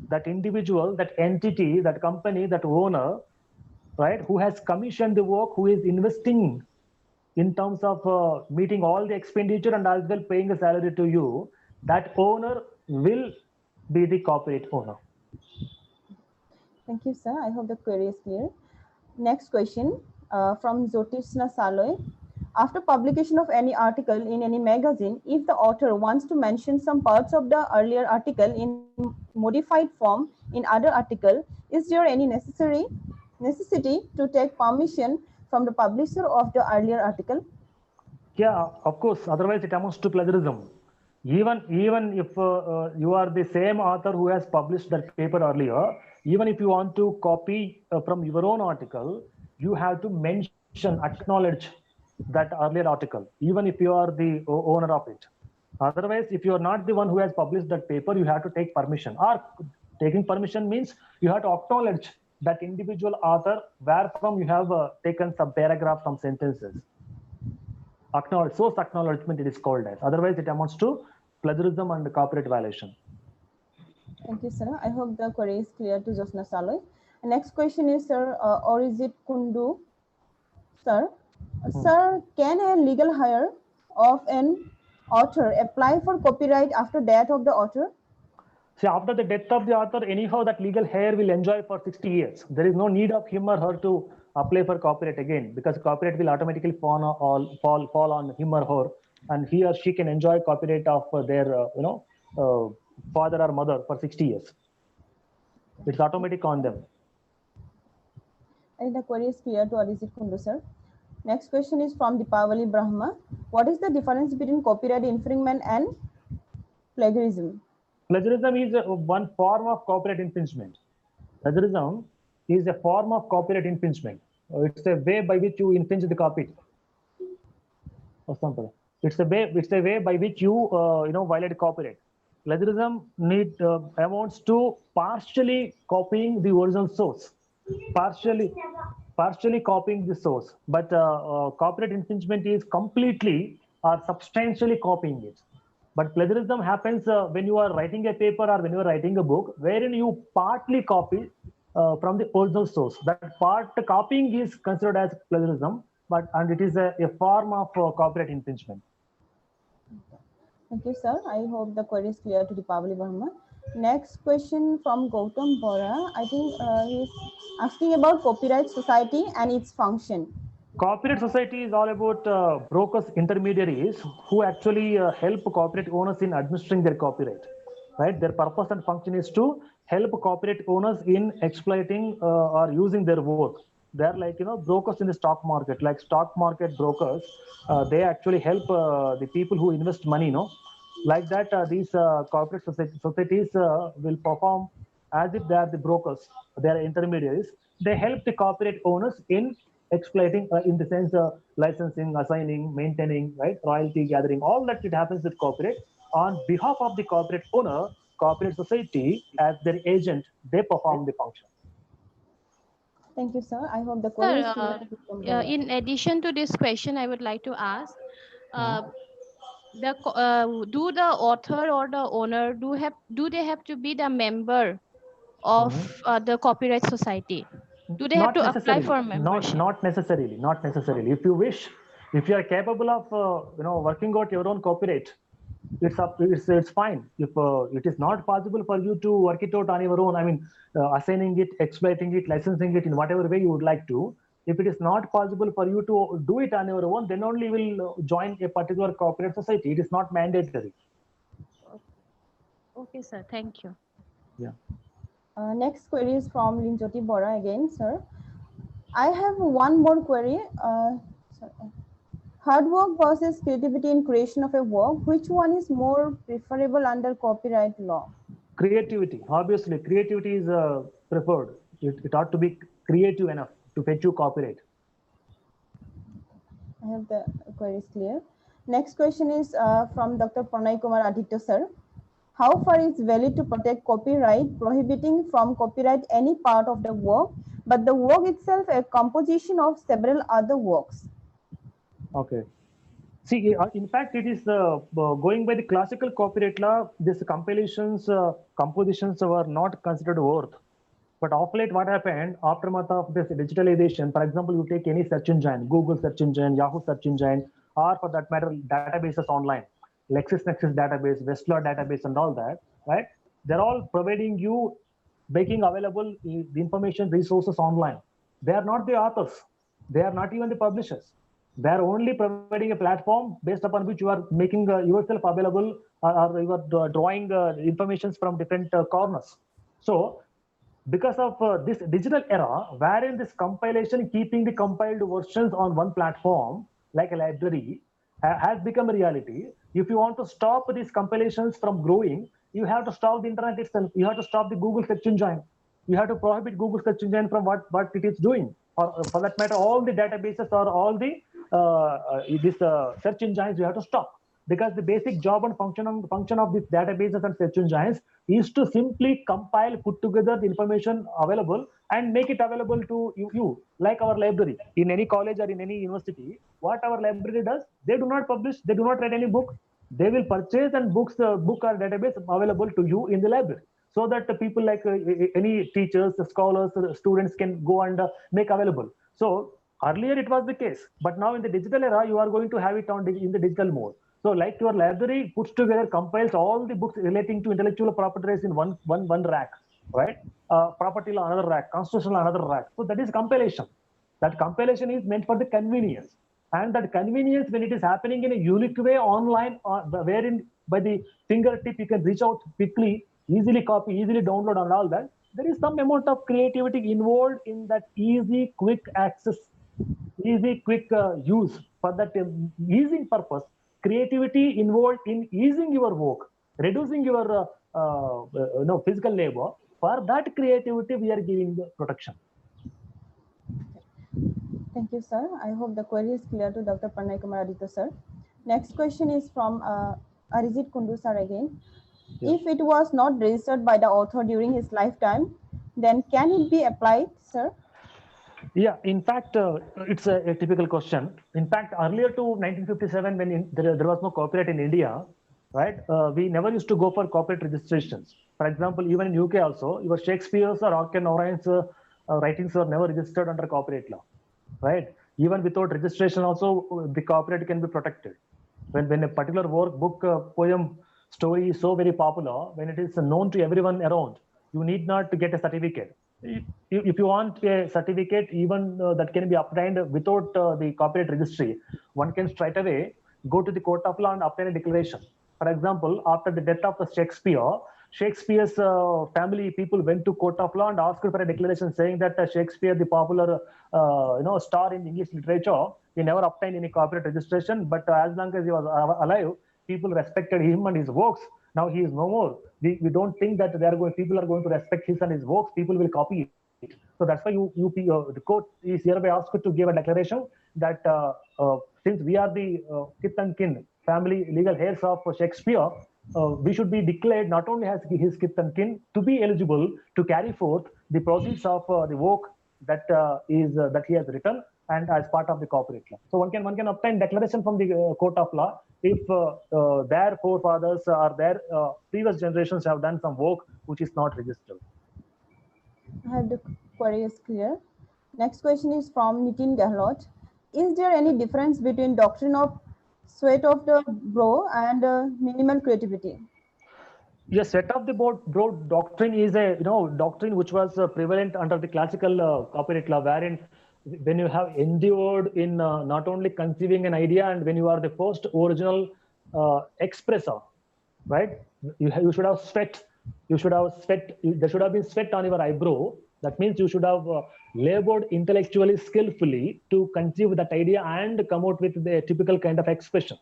that individual, that entity, that company, that owner, right, who has commissioned the work, who is investing in terms of meeting all the expenditure and as well paying a salary to you, that owner will be the corporate owner. Thank you, sir. I hope the query is clear. Next question from Jyotishna Saloy. After publication of any article in any magazine, if the author wants to mention some parts of the earlier article in modified form in other article, is there any necessity to take permission from the publisher of the earlier article? Yeah, of course. Otherwise, it amounts to plagiarism. Even if you are the same author who has published that paper earlier, even if you want to copy from your own article, you have to mention, acknowledge that earlier article, even if you are the owner of it. Otherwise, if you are not the one who has published that paper, you have to take permission. Or taking permission means you have to acknowledge that individual author where from you have taken some paragraph, some sentences. Source acknowledgement it is called as. Otherwise, it amounts to plagiarism and copyright violation. Thank you, sir. I hope the query is clear to Josna Saloy. Next question is, sir, or is it Kundu? Sir, sir, can a legal hire of an author apply for copyright after death of the author? See, after the death of the author, anyhow, that legal heir will enjoy for 60 years. There is no need of him or her to apply for copyright again, because copyright will automatically fall on him or her, and he or she can enjoy copyright of their father or mother for 60 years. It's automatic on them. And the query is clear to Arijit Kundu, sir. Next question is from Deepavali Brahma. What is the difference between copyright infringement and plagiarism? Plagiarism is one form of copyright infringement. Plagiarism is a form of copyright infringement. It's a way by which you infringe the copy. It's a way by which you violate copyright. Plagiarism amounts to partially copying the original source, partially copying the source. But copyright infringement is completely or substantially copying it. But plagiarism happens when you are writing a paper or when you are writing a book, wherein you partly copy from the original source. That part copying is considered as plagiarism, and it is a form of copyright infringement. Thank you, sir. I hope the query is clear to Deepavali Verma. Next question from Gautam Bora. I think he's asking about copyright society and its function. Copyright society is all about brokers, intermediaries who actually help copyright owners in administering their copyright. Right? Their purpose and function is to help copyright owners in exploiting or using their work. They are like brokers in the stock market, like stock market brokers. They actually help the people who invest money. Like that, these corporate societies will perform as if they are the brokers. They are intermediaries. They help the corporate owners in exploiting, in the sense licensing, assigning, maintaining, right, royalty gathering, all that it happens with corporate. On behalf of the corporate owner, corporate society as their agent, they perform the function. Thank you, sir. I hope the query is clear. In addition to this question, I would like to ask, do the author or the owner do they have to be the member of the copyright society? Do they have to apply for membership? Not necessarily. If you wish, if you are capable of working out your own copyright, it's fine. If it is not possible for you to work it out on your own, I mean, assigning it, exploiting it, licensing it in whatever way you would like to, if it is not possible for you to do it on your own, then only will join a particular copyright society. It is not mandatory. Okay, sir. Thank you. Yeah. Next query is from Linjoti Bora again, sir. I have one more query. Hard work versus creativity in creation of a work. Which one is more preferable under copyright law? Creativity. Obviously, creativity is preferred. It ought to be creative enough to fetch you copyright. I have the query is clear. Next question is from Dr. Pranay Kumar Aditya, sir. How far is valid to protect copyright, prohibiting from copyright any part of the work but the work itself a composition of several other works. Okay. See, in fact, it is going by the classical copyright law, these compilations, compositions were not considered worth. But of late, what happened, aftermath of this digitalization, for example, you take any search engine, Google search engine, Yahoo search engine, or for that matter, databases online, LexisNexis database, Westlaw database, and all that, right? They're all providing you, making available the information resources online. They are not the authors. They are not even the publishers. They are only providing a platform based upon which you are making yourself available, or you are drawing informations from different corners. So because of this digital era, wherein this compilation, keeping the compiled versions on one platform like a library, has become a reality. If you want to stop these compilations from growing, you have to stop the internet itself. You have to stop the Google search engine. You have to prohibit Google search engine from what it is doing, or for that matter, all the databases or all the this search engines. You have to stop, because the basic job and function of these databases and search engines is to simply compile, put together the information available and make it available to you, like our library. In any college or in any university, what our library does, they do not publish, they do not write any book. They will purchase and book or database available to you in the library, so that the people like any teachers, scholars, students can go and make available. So earlier it was the case, but now in the digital era, you are going to have it in the digital mode. So like your library puts together, compiles all the books relating to intellectual property rights in one rack, right? Property law another rack, constitutional another rack. So that is compilation. That compilation is meant for the convenience. And that convenience, when it is happening in a unique way online, wherein by the fingertip you can reach out quickly, easily copy, easily download and all that, there is some amount of creativity involved in that easy, quick access, easy, quick use for that easing purpose. Creativity involved in easing your work, reducing your physical labor. For that creativity, we are giving the protection. Thank you, sir. I hope the query is clear to Dr. Pranay Kumar Aditya, sir. Next question is from Arijit Kundu, sir, again. Yeah. If it was not registered by the author during his lifetime, then can it be applied, sir? Yeah, in fact, it's a typical question. In fact, earlier to 1957, when there was no copyright in India, right? We never used to go for copyright registrations. For example, even in UK also, your Shakespeare's or Arkan Orine's writings were never registered under copyright law, right? Even without registration also, the copyright can be protected. When a particular work, book, poem, story is so very popular, when it is known to everyone around, you need not to get a certificate. If you want a certificate, even that can be obtained without the copyright registry, one can straight away go to the court of law and obtain a declaration. For example, after the death of Shakespeare's family people went to court of law and asked for a declaration saying that Shakespeare, the popular star in English literature, he never obtained any copyright registration, but as long as he was alive, people respected him and his works. Now he is no more. We don't think that people are going to respect his and his works. People will copy it. So that's why the court is hereby asked to give a declaration that since we are the kith and kin, family legal heirs of Shakespeare, we should be declared not only as his kith and kin to be eligible to carry forth the proceeds of the work that he has written, and as part of the copyright law. So one can obtain declaration from the court of law if their forefathers or their previous generations have done some work which is not registered. I have the query is clear. Next question is from Nitin Gehlot. Is there any difference between doctrine of sweat of the brow and minimal creativity? Yes, sweat of the brow doctrine is a doctrine which was prevalent under the classical copyright law, wherein when you have endured in not only conceiving an idea, and when you are the first original expressor, right? You should have sweat. You should have sweat. There should have been sweat on your eyebrow. That means you should have labored intellectually, skillfully to conceive that idea and come out with the typical kind of expression.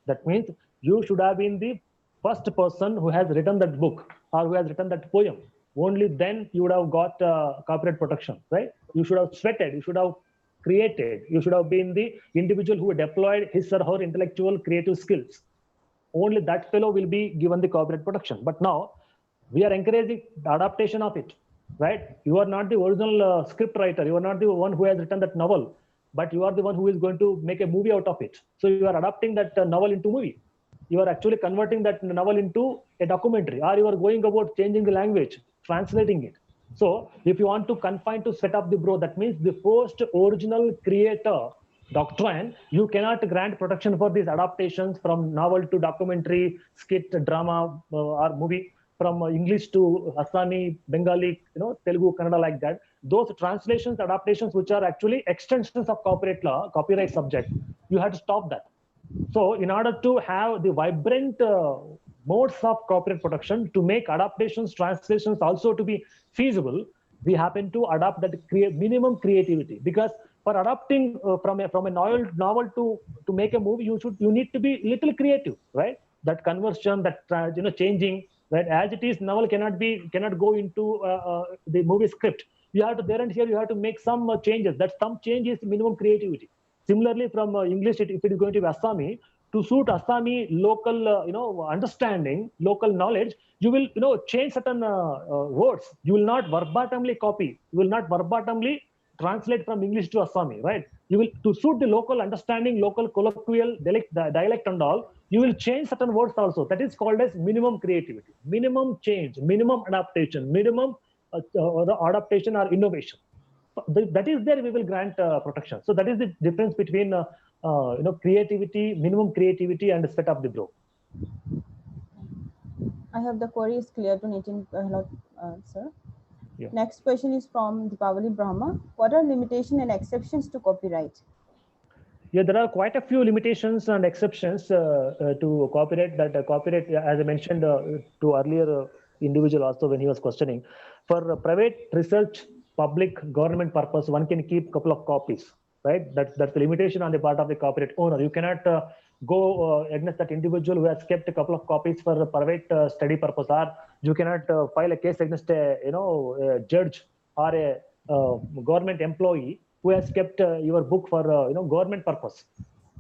That means you should have been the first person who has written that book or who has written that poem. Only then you would have got copyright protection, right? You should have sweated, you should have created, you should have been the individual who deployed his or her intellectual creative skills. Only that fellow will be given the copyright protection. But now we are encouraging the adaptation of it. right? You are not the original script writer. You are not the one who has written that novel, but you are the one who is going to make a movie out of it. So you are adapting that novel into movie. You are actually converting that novel into a documentary, or you are going about changing the language, translating it. So if you want to confine to set up the bro, that means the first original creator doctrine, you cannot grant protection for these adaptations from novel to documentary, skit, drama, or movie, from English to Assami, Bengali, Telugu, Kannada, like that. Those translations, adaptations, which are actually extensions of copyright law, copyright subject, you have to stop that. So in order to have the vibrant modes of copyright protection, to make adaptations, translations also to be feasible, we happen to adopt that minimum creativity. Because for adapting from a novel to make a movie, you need to be little creative, right? That conversion, that changing, right? As it is, novel cannot go into the movie script. You have to there and here you have to make some changes. That some change is minimum creativity. Similarly, from English, if it is going to be Assami, to suit Assami local, understanding, local knowledge, you will, change certain words. You will not verbatimly copy. You will not verbatimly translate from English to Assami, right? You will, to suit the local understanding, local colloquial dialect and all, you will change certain words also. That is called as minimum creativity, minimum change, minimum adaptation, minimum adaptation or innovation. That is there we will grant protection. So that is the difference between creativity, minimum creativity, and set up the bro. I hope the query is clear to Nitin Gehlot, sir. Yeah. Next question is from Deepavali Brahma. What are limitations and exceptions to copyright? Yeah, there are quite a few limitations and exceptions to copyright. That copyright, as I mentioned to earlier individual also when he was questioning, for private research, public, government purpose, one can keep couple of copies, right? That's the limitation on the part of the copyright owner. You cannot go against that individual who has kept a couple of copies for a private study purpose, or you cannot file a case against a judge or a government employee who has kept your book for government purpose,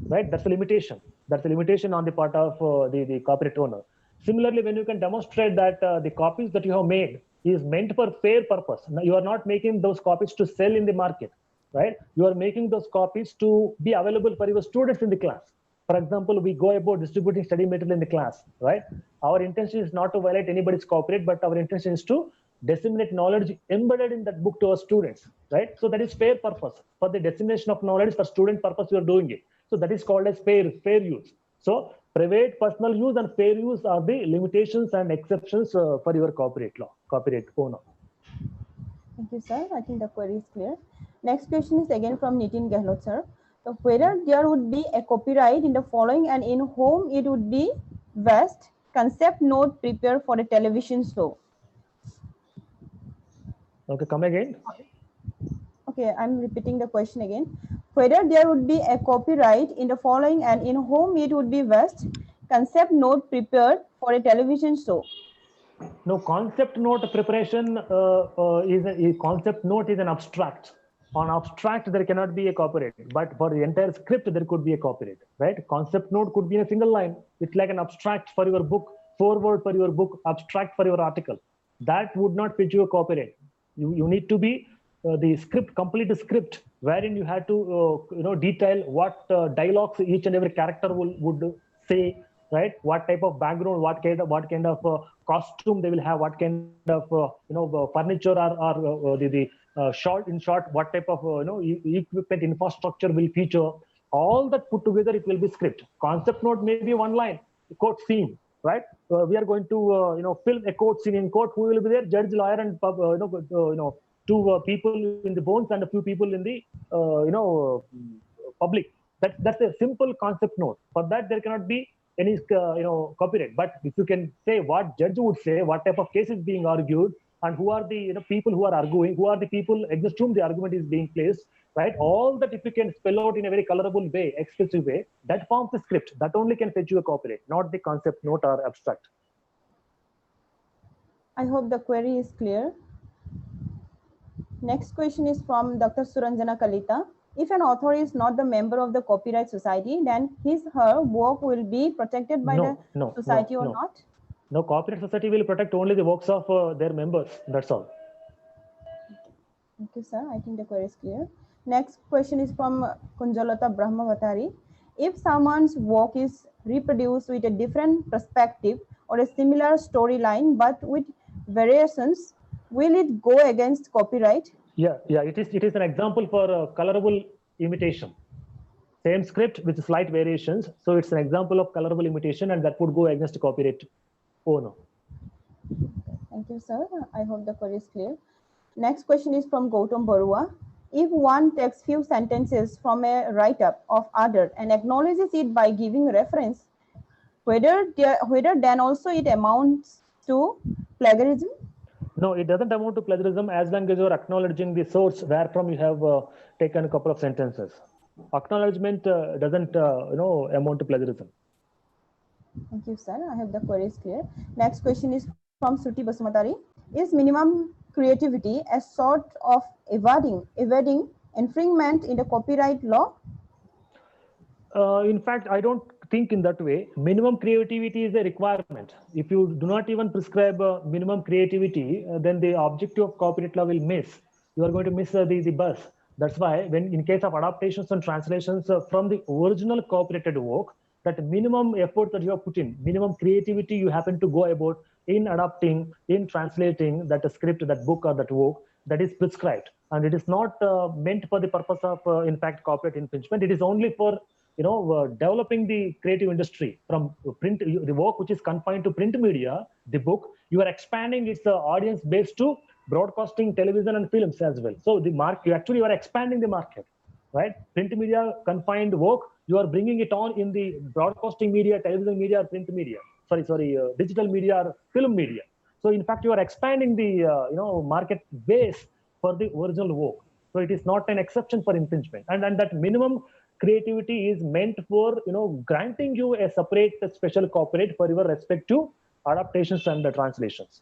right? That's a limitation. That's a limitation on the part of the copyright owner. Similarly, when you can demonstrate that the copies that you have made is meant for fair purpose, now, you are not making those copies to sell in the market, right? You are making those copies to be available for your students in the class. For example, we go about distributing study material in the class, right? Our intention is not to violate anybody's copyright, but our intention is to disseminate knowledge embedded in that book to our students, right? So that is fair purpose. For the dissemination of knowledge for student purpose, we are doing it. So that is called as fair use. So private, personal use, and fair use are the limitations and exceptions for your copyright law, copyright owner. Thank you, sir. I think the query is clear. Next question is again from Nitin Gehlot, sir. So whether there would be a copyright in the following and in whom it would be West concept note prepare for a television show. Okay, come again. Okay, I'm repeating the question again. Whether there would be a copyright in the following and in whom it would be West concept note prepared for a television show. No, concept note preparation concept note is an abstract. On abstract, there cannot be a copyright, but for the entire script, there could be a copyright, right? Concept note could be in a single line. It's like an abstract for your book, foreword for your book, abstract for your article. That would not fit you a copyright. You need to be the script, complete script, wherein you have to detail what dialogues each and every character would say, right? What type of background, what kind of costume they will have, what kind of furniture or the short, what type of equipment infrastructure will feature. All that put together, it will be script. Concept note may be one line, court scene, right? We are going to film a court scene in court. Who will be there? Judge, lawyer, and two people in the bones and a few people in the public. That's a simple concept note. For that, there cannot be any copyright. But if you can say what judge would say, what type of case is being argued, and who are the people who are arguing, who are the people against whom the argument is being placed, right? All that if you can spell out in a very colorable way, expressive way, that forms the script. That only can fetch you a copyright, not the concept note or abstract. I hope the query is clear. Next question is from Dr. Suranjana Kalita. If an author is not the member of the Copyright Society, then her work will be protected by the society or not? No, Copyright Society will protect only the works of their members. That's all. Thank you, sir. I think the query is clear. Next question is from Kunjalata Brahmavatari. If someone's work is reproduced with a different perspective or a similar storyline but with variations, will it go against copyright? Yeah, it is an example for colorable imitation. Same script with slight variations. So it's an example of colorable imitation, and that would go against copyright owner. Thank you, sir. I hope the query is clear. Next question is from Gautam Barua. If one takes few sentences from a write-up of other and acknowledges it by giving reference, whether then also it amounts to plagiarism? No, it doesn't amount to plagiarism as long as you're acknowledging the source where from you have taken a couple of sentences. Acknowledgement doesn't amount to plagiarism. Thank you, sir. I hope the query is clear. Next question is from Sruti Basumatari. Is minimum creativity a sort of evading infringement in the copyright law? In fact, I don't think in that way. Minimum creativity is a requirement. If you do not even prescribe minimum creativity, then the objective of copyright law will miss. You are going to miss the bus. That's why when in case of adaptations and translations from the original copyrighted work, that minimum effort that you have put in, minimum creativity you happen to go about in adapting, in translating that script, that book or that work, that is prescribed. And it is not meant for the purpose of, in fact, copyright infringement. It is only for developing the creative industry from print, the work which is confined to print media, the book, you are expanding its audience base to broadcasting, television and films as well. So the market, you are expanding the market, right? Print media confined work, you are bringing it on in the broadcasting media, television media, or print media, digital media or film media. So in fact, you are expanding the market base for the original work. So it is not an exception for infringement. And that minimum creativity is meant for granting you a separate special copyright for your respective adaptations and the translations.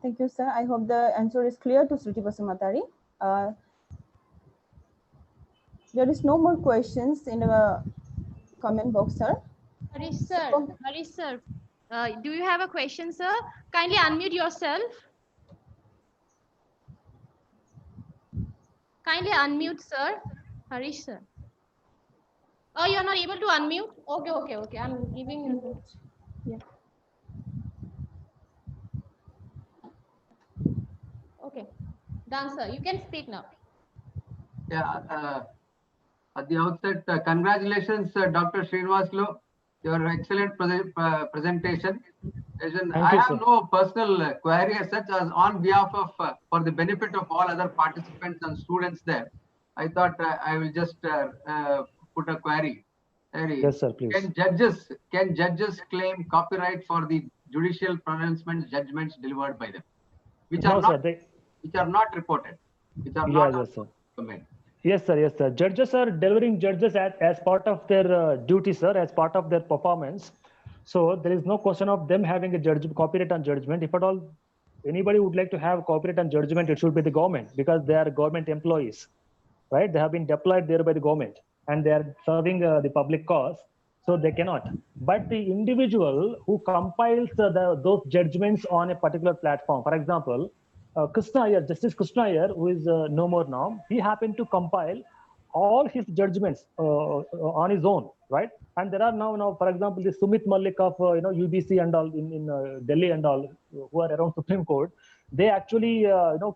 Thank you, sir. I hope the answer is clear to Sruti Basumatari. There is no more questions in the comment box, sir. Harish sir, do you have a question, sir? Kindly unmute yourself. Kindly unmute, sir. Harish sir. Oh, you're not able to unmute? Okay. I'm giving you. Yeah. Okay. Done, sir. You can speak now. Yeah. At the outset, congratulations, Dr. Srinivaslu. Your excellent presentation. I have no personal query as such as on behalf of, for the benefit of all other participants and students there. I thought I will just put a query. Yes, sir, please. Can judges claim copyright for the judicial pronouncements, judgments delivered by them, which are not reported, which are not documented? Yes, sir. Judges are delivering judges as part of their duty, sir, as part of their performance. So there is no question of them having a copyright on judgment. If at all anybody would like to have copyright on judgment, it should be the government, because they are government employees, right? They have been deployed there by the government and they are serving the public cause. So they cannot. But the individual who compiles those judgments on a particular platform, for example, Justice Krishna Iyer, who is no more now, he happened to compile all his judgments on his own, right? And there are now, for example, the Sumit Malik of UBC and all in Delhi and all, who are around Supreme Court. They actually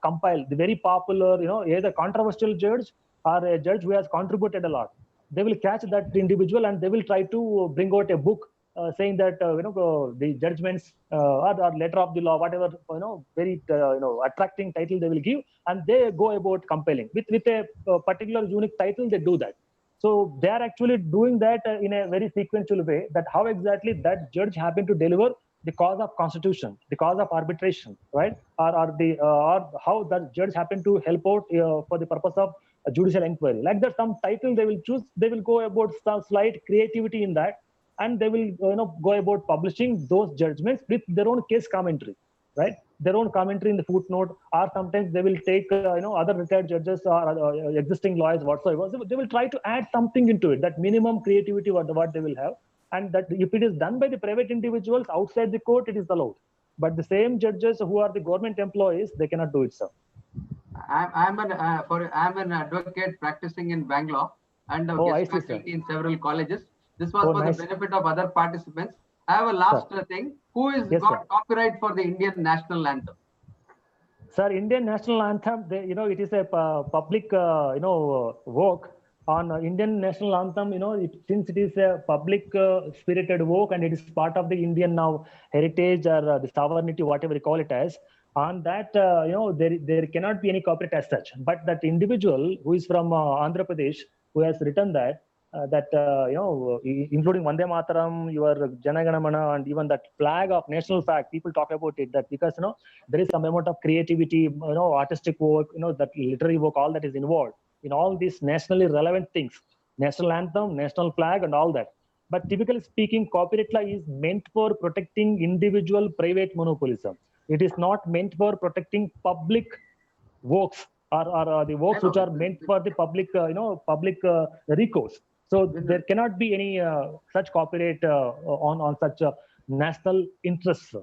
compile the very popular, either controversial judge or a judge who has contributed a lot. They will catch that individual and they will try to bring out a book saying that the judgments or letter of the law, whatever very attracting title they will give, and they go about compiling with a particular unique title. They do that. So they are actually doing that in a very sequential way. That how exactly that judge happened to deliver the cause of constitution, the cause of arbitration, right? Or how that judge happened to help out for the purpose of a judicial inquiry. Like that, some title they will choose. They will go about some slight creativity in that, and they will go about publishing those judgments with their own case commentary, right? Their own commentary in the footnote, or sometimes they will take other retired judges or existing lawyers whatsoever. So they will try to add something into it. That minimum creativity what they will have, and that if it is done by the private individuals outside the court, it is allowed. But the same judges who are the government employees, they cannot do it, sir. I'm an advocate practicing in Bangalore and a Oh, I guest see, sir. faculty in several colleges. This was Oh, for nice. the benefit of other participants. I have a last thing. Who is Yes, got sir. copyright for the Indian national anthem? Sir, Indian national anthem, it is a public, work on Indian national anthem. Since it is a public spirited work and it is part of the Indian now heritage or the sovereignty, whatever you call it as. On that, there cannot be any copyright as such. But that individual who is from Andhra Pradesh, who has written including Vande Mataram, your Jana Gana Mana, and even that flag of national flag, people talk about it. That because there is some amount of creativity, artistic work, that literary work, all that is involved in all these nationally relevant things, national anthem, national flag, and all that. But typically speaking, copyright law is meant for protecting individual private monopolism. It is not meant for protecting public works or the works which are meant for the public, public recourse. So there cannot be any such copyright on such national interests.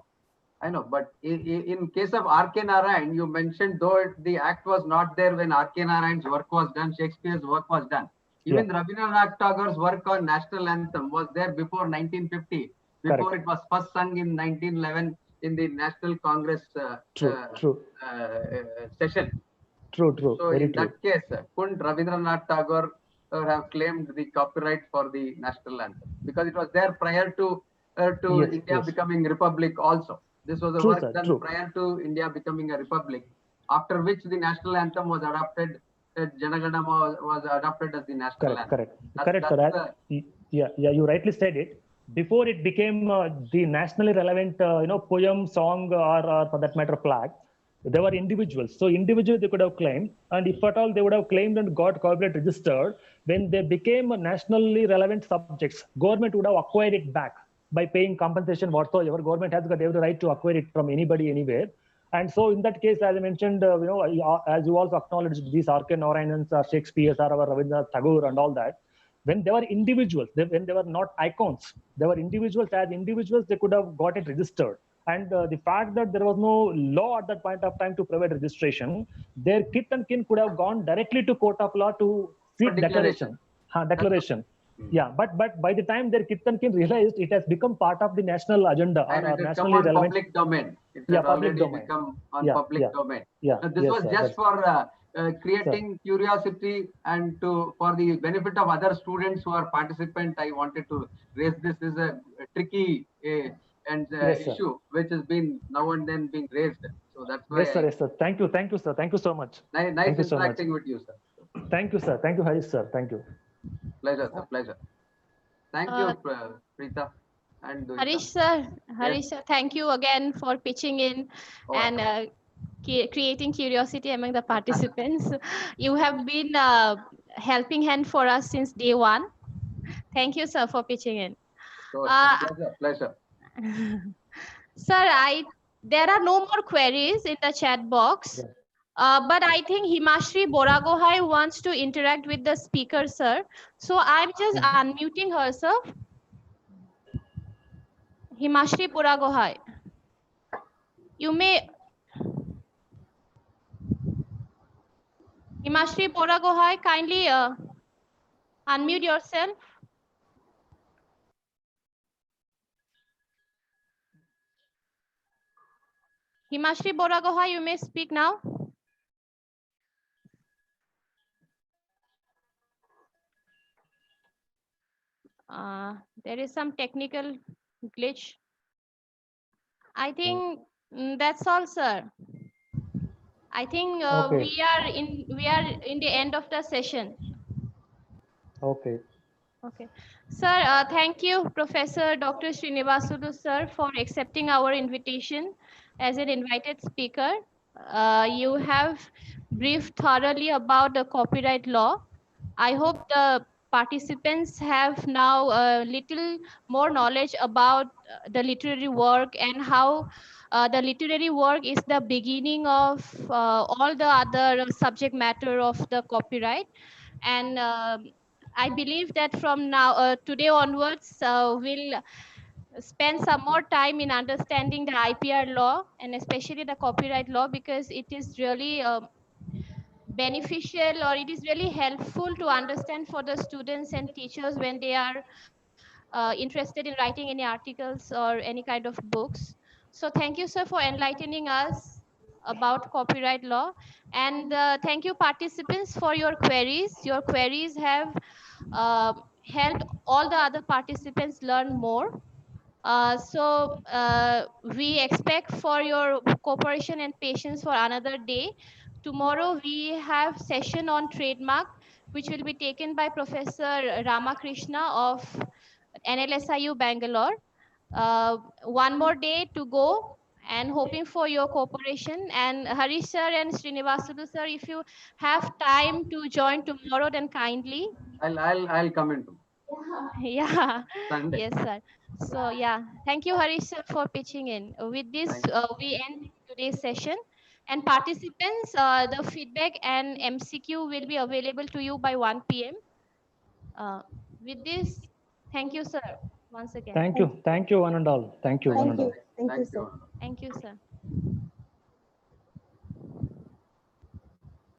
I know, but in case of R.K. Narayan, you mentioned though the act was not there when R.K. Narayan's work was done, Shakespeare's work was done. Even Rabindranath Tagore's work on national anthem was there before 1950, before Correct. it was first sung in 1911 in the National Congress session. True. So Very in true. that case, couldn't Rabindranath Tagore have claimed the copyright for the national anthem because it was there prior to India becoming republic also. This was a work done prior to India becoming a republic, after which the national anthem was adopted. Janaganama was adopted as the national anthem. Correct, sir. You rightly said it. Before it became the nationally relevant, poem, song, or for that matter, flag, they were individuals. So individually they could have claimed, and if at all they would have claimed and got copyright registered, when they became nationally relevant subjects, government would have acquired it back by paying compensation whatsoever. Government has got every right to acquire it from anybody, anywhere. And so in that case, as I mentioned, as you also acknowledged, these R.K. Narayans, Shakespeare, or Rabindranath Tagore and all that, when they were individuals, when they were not icons, they were individuals. As individuals, they could have got it registered. And the fact that there was no law at that point of time to provide registration, their kith and kin could have gone directly to court of law to seek declaration. Yeah, but by the time their kith and kin realized, it has become part of the national agenda and or it has nationally come on relevant. public domain. It Yeah, has public already domain. become on public domain. This was sir, just for creating curiosity and for the benefit of other students who are participant. I wanted to raise this. This is a tricky issue which has been now and then being raised. So that's why. Yes, sir. Thank you, sir. Thank you so much. Nice interacting with you, sir. Thank you, sir. Thank you, Harish, sir. Thank you. Pleasure, sir. Pleasure. Thank you, Preeta. And Harish sir, thank you again for pitching in and creating curiosity among the participants. You have been helping hand for us since day one. Thank you, sir, for pitching in. Pleasure. Sir, there are no more queries in the chat box. But I think Himashri Boragohai wants to interact with the speaker, sir. So I'm just unmuting her, sir. Himashri Boragohai. You may... Himashri Boragohai, kindly unmute yourself. Himashri Boragohai, you may speak now. There is some technical glitch. I think that's all, sir. I think we are in the end of the session. Okay. Sir, thank you, Professor Dr. Srinivasulu, sir, for accepting our invitation as an invited speaker. You have briefed thoroughly about the copyright law. I hope the participants have now a little more knowledge about the literary work and how the literary work is the beginning of all the other subject matter of the copyright. And I believe that from now, today onwards, we'll spend some more time in understanding the IPR law and especially the copyright law, because it is really beneficial, or it is really helpful to understand for the students and teachers when they are interested in writing any articles or any kind of books. So thank you, sir, for enlightening us about copyright law. And thank you, participants, for your queries. Your queries have helped all the other participants learn more. We expect for your cooperation and patience for another day. Tomorrow we have session on trademark, which will be taken by Professor Ramakrishna of NLSIU Bangalore. One more day to go, and hoping for your cooperation. And Harish sir and Srinivasulu sir, if you have time to join tomorrow, then kindly. I'll come into Yeah, Sunday. yes, sir. So, yeah, thank you, Harish, sir, for pitching in. With this, Thank you. we end today's session. And participants, the feedback and MCQ will be available to you by 1 p.m. Uh, with this, thank you, sir, once again. Thank you, one and all. Thank you, one Thank and all. you. Thank you, Thank sir. you. Thank you, sir.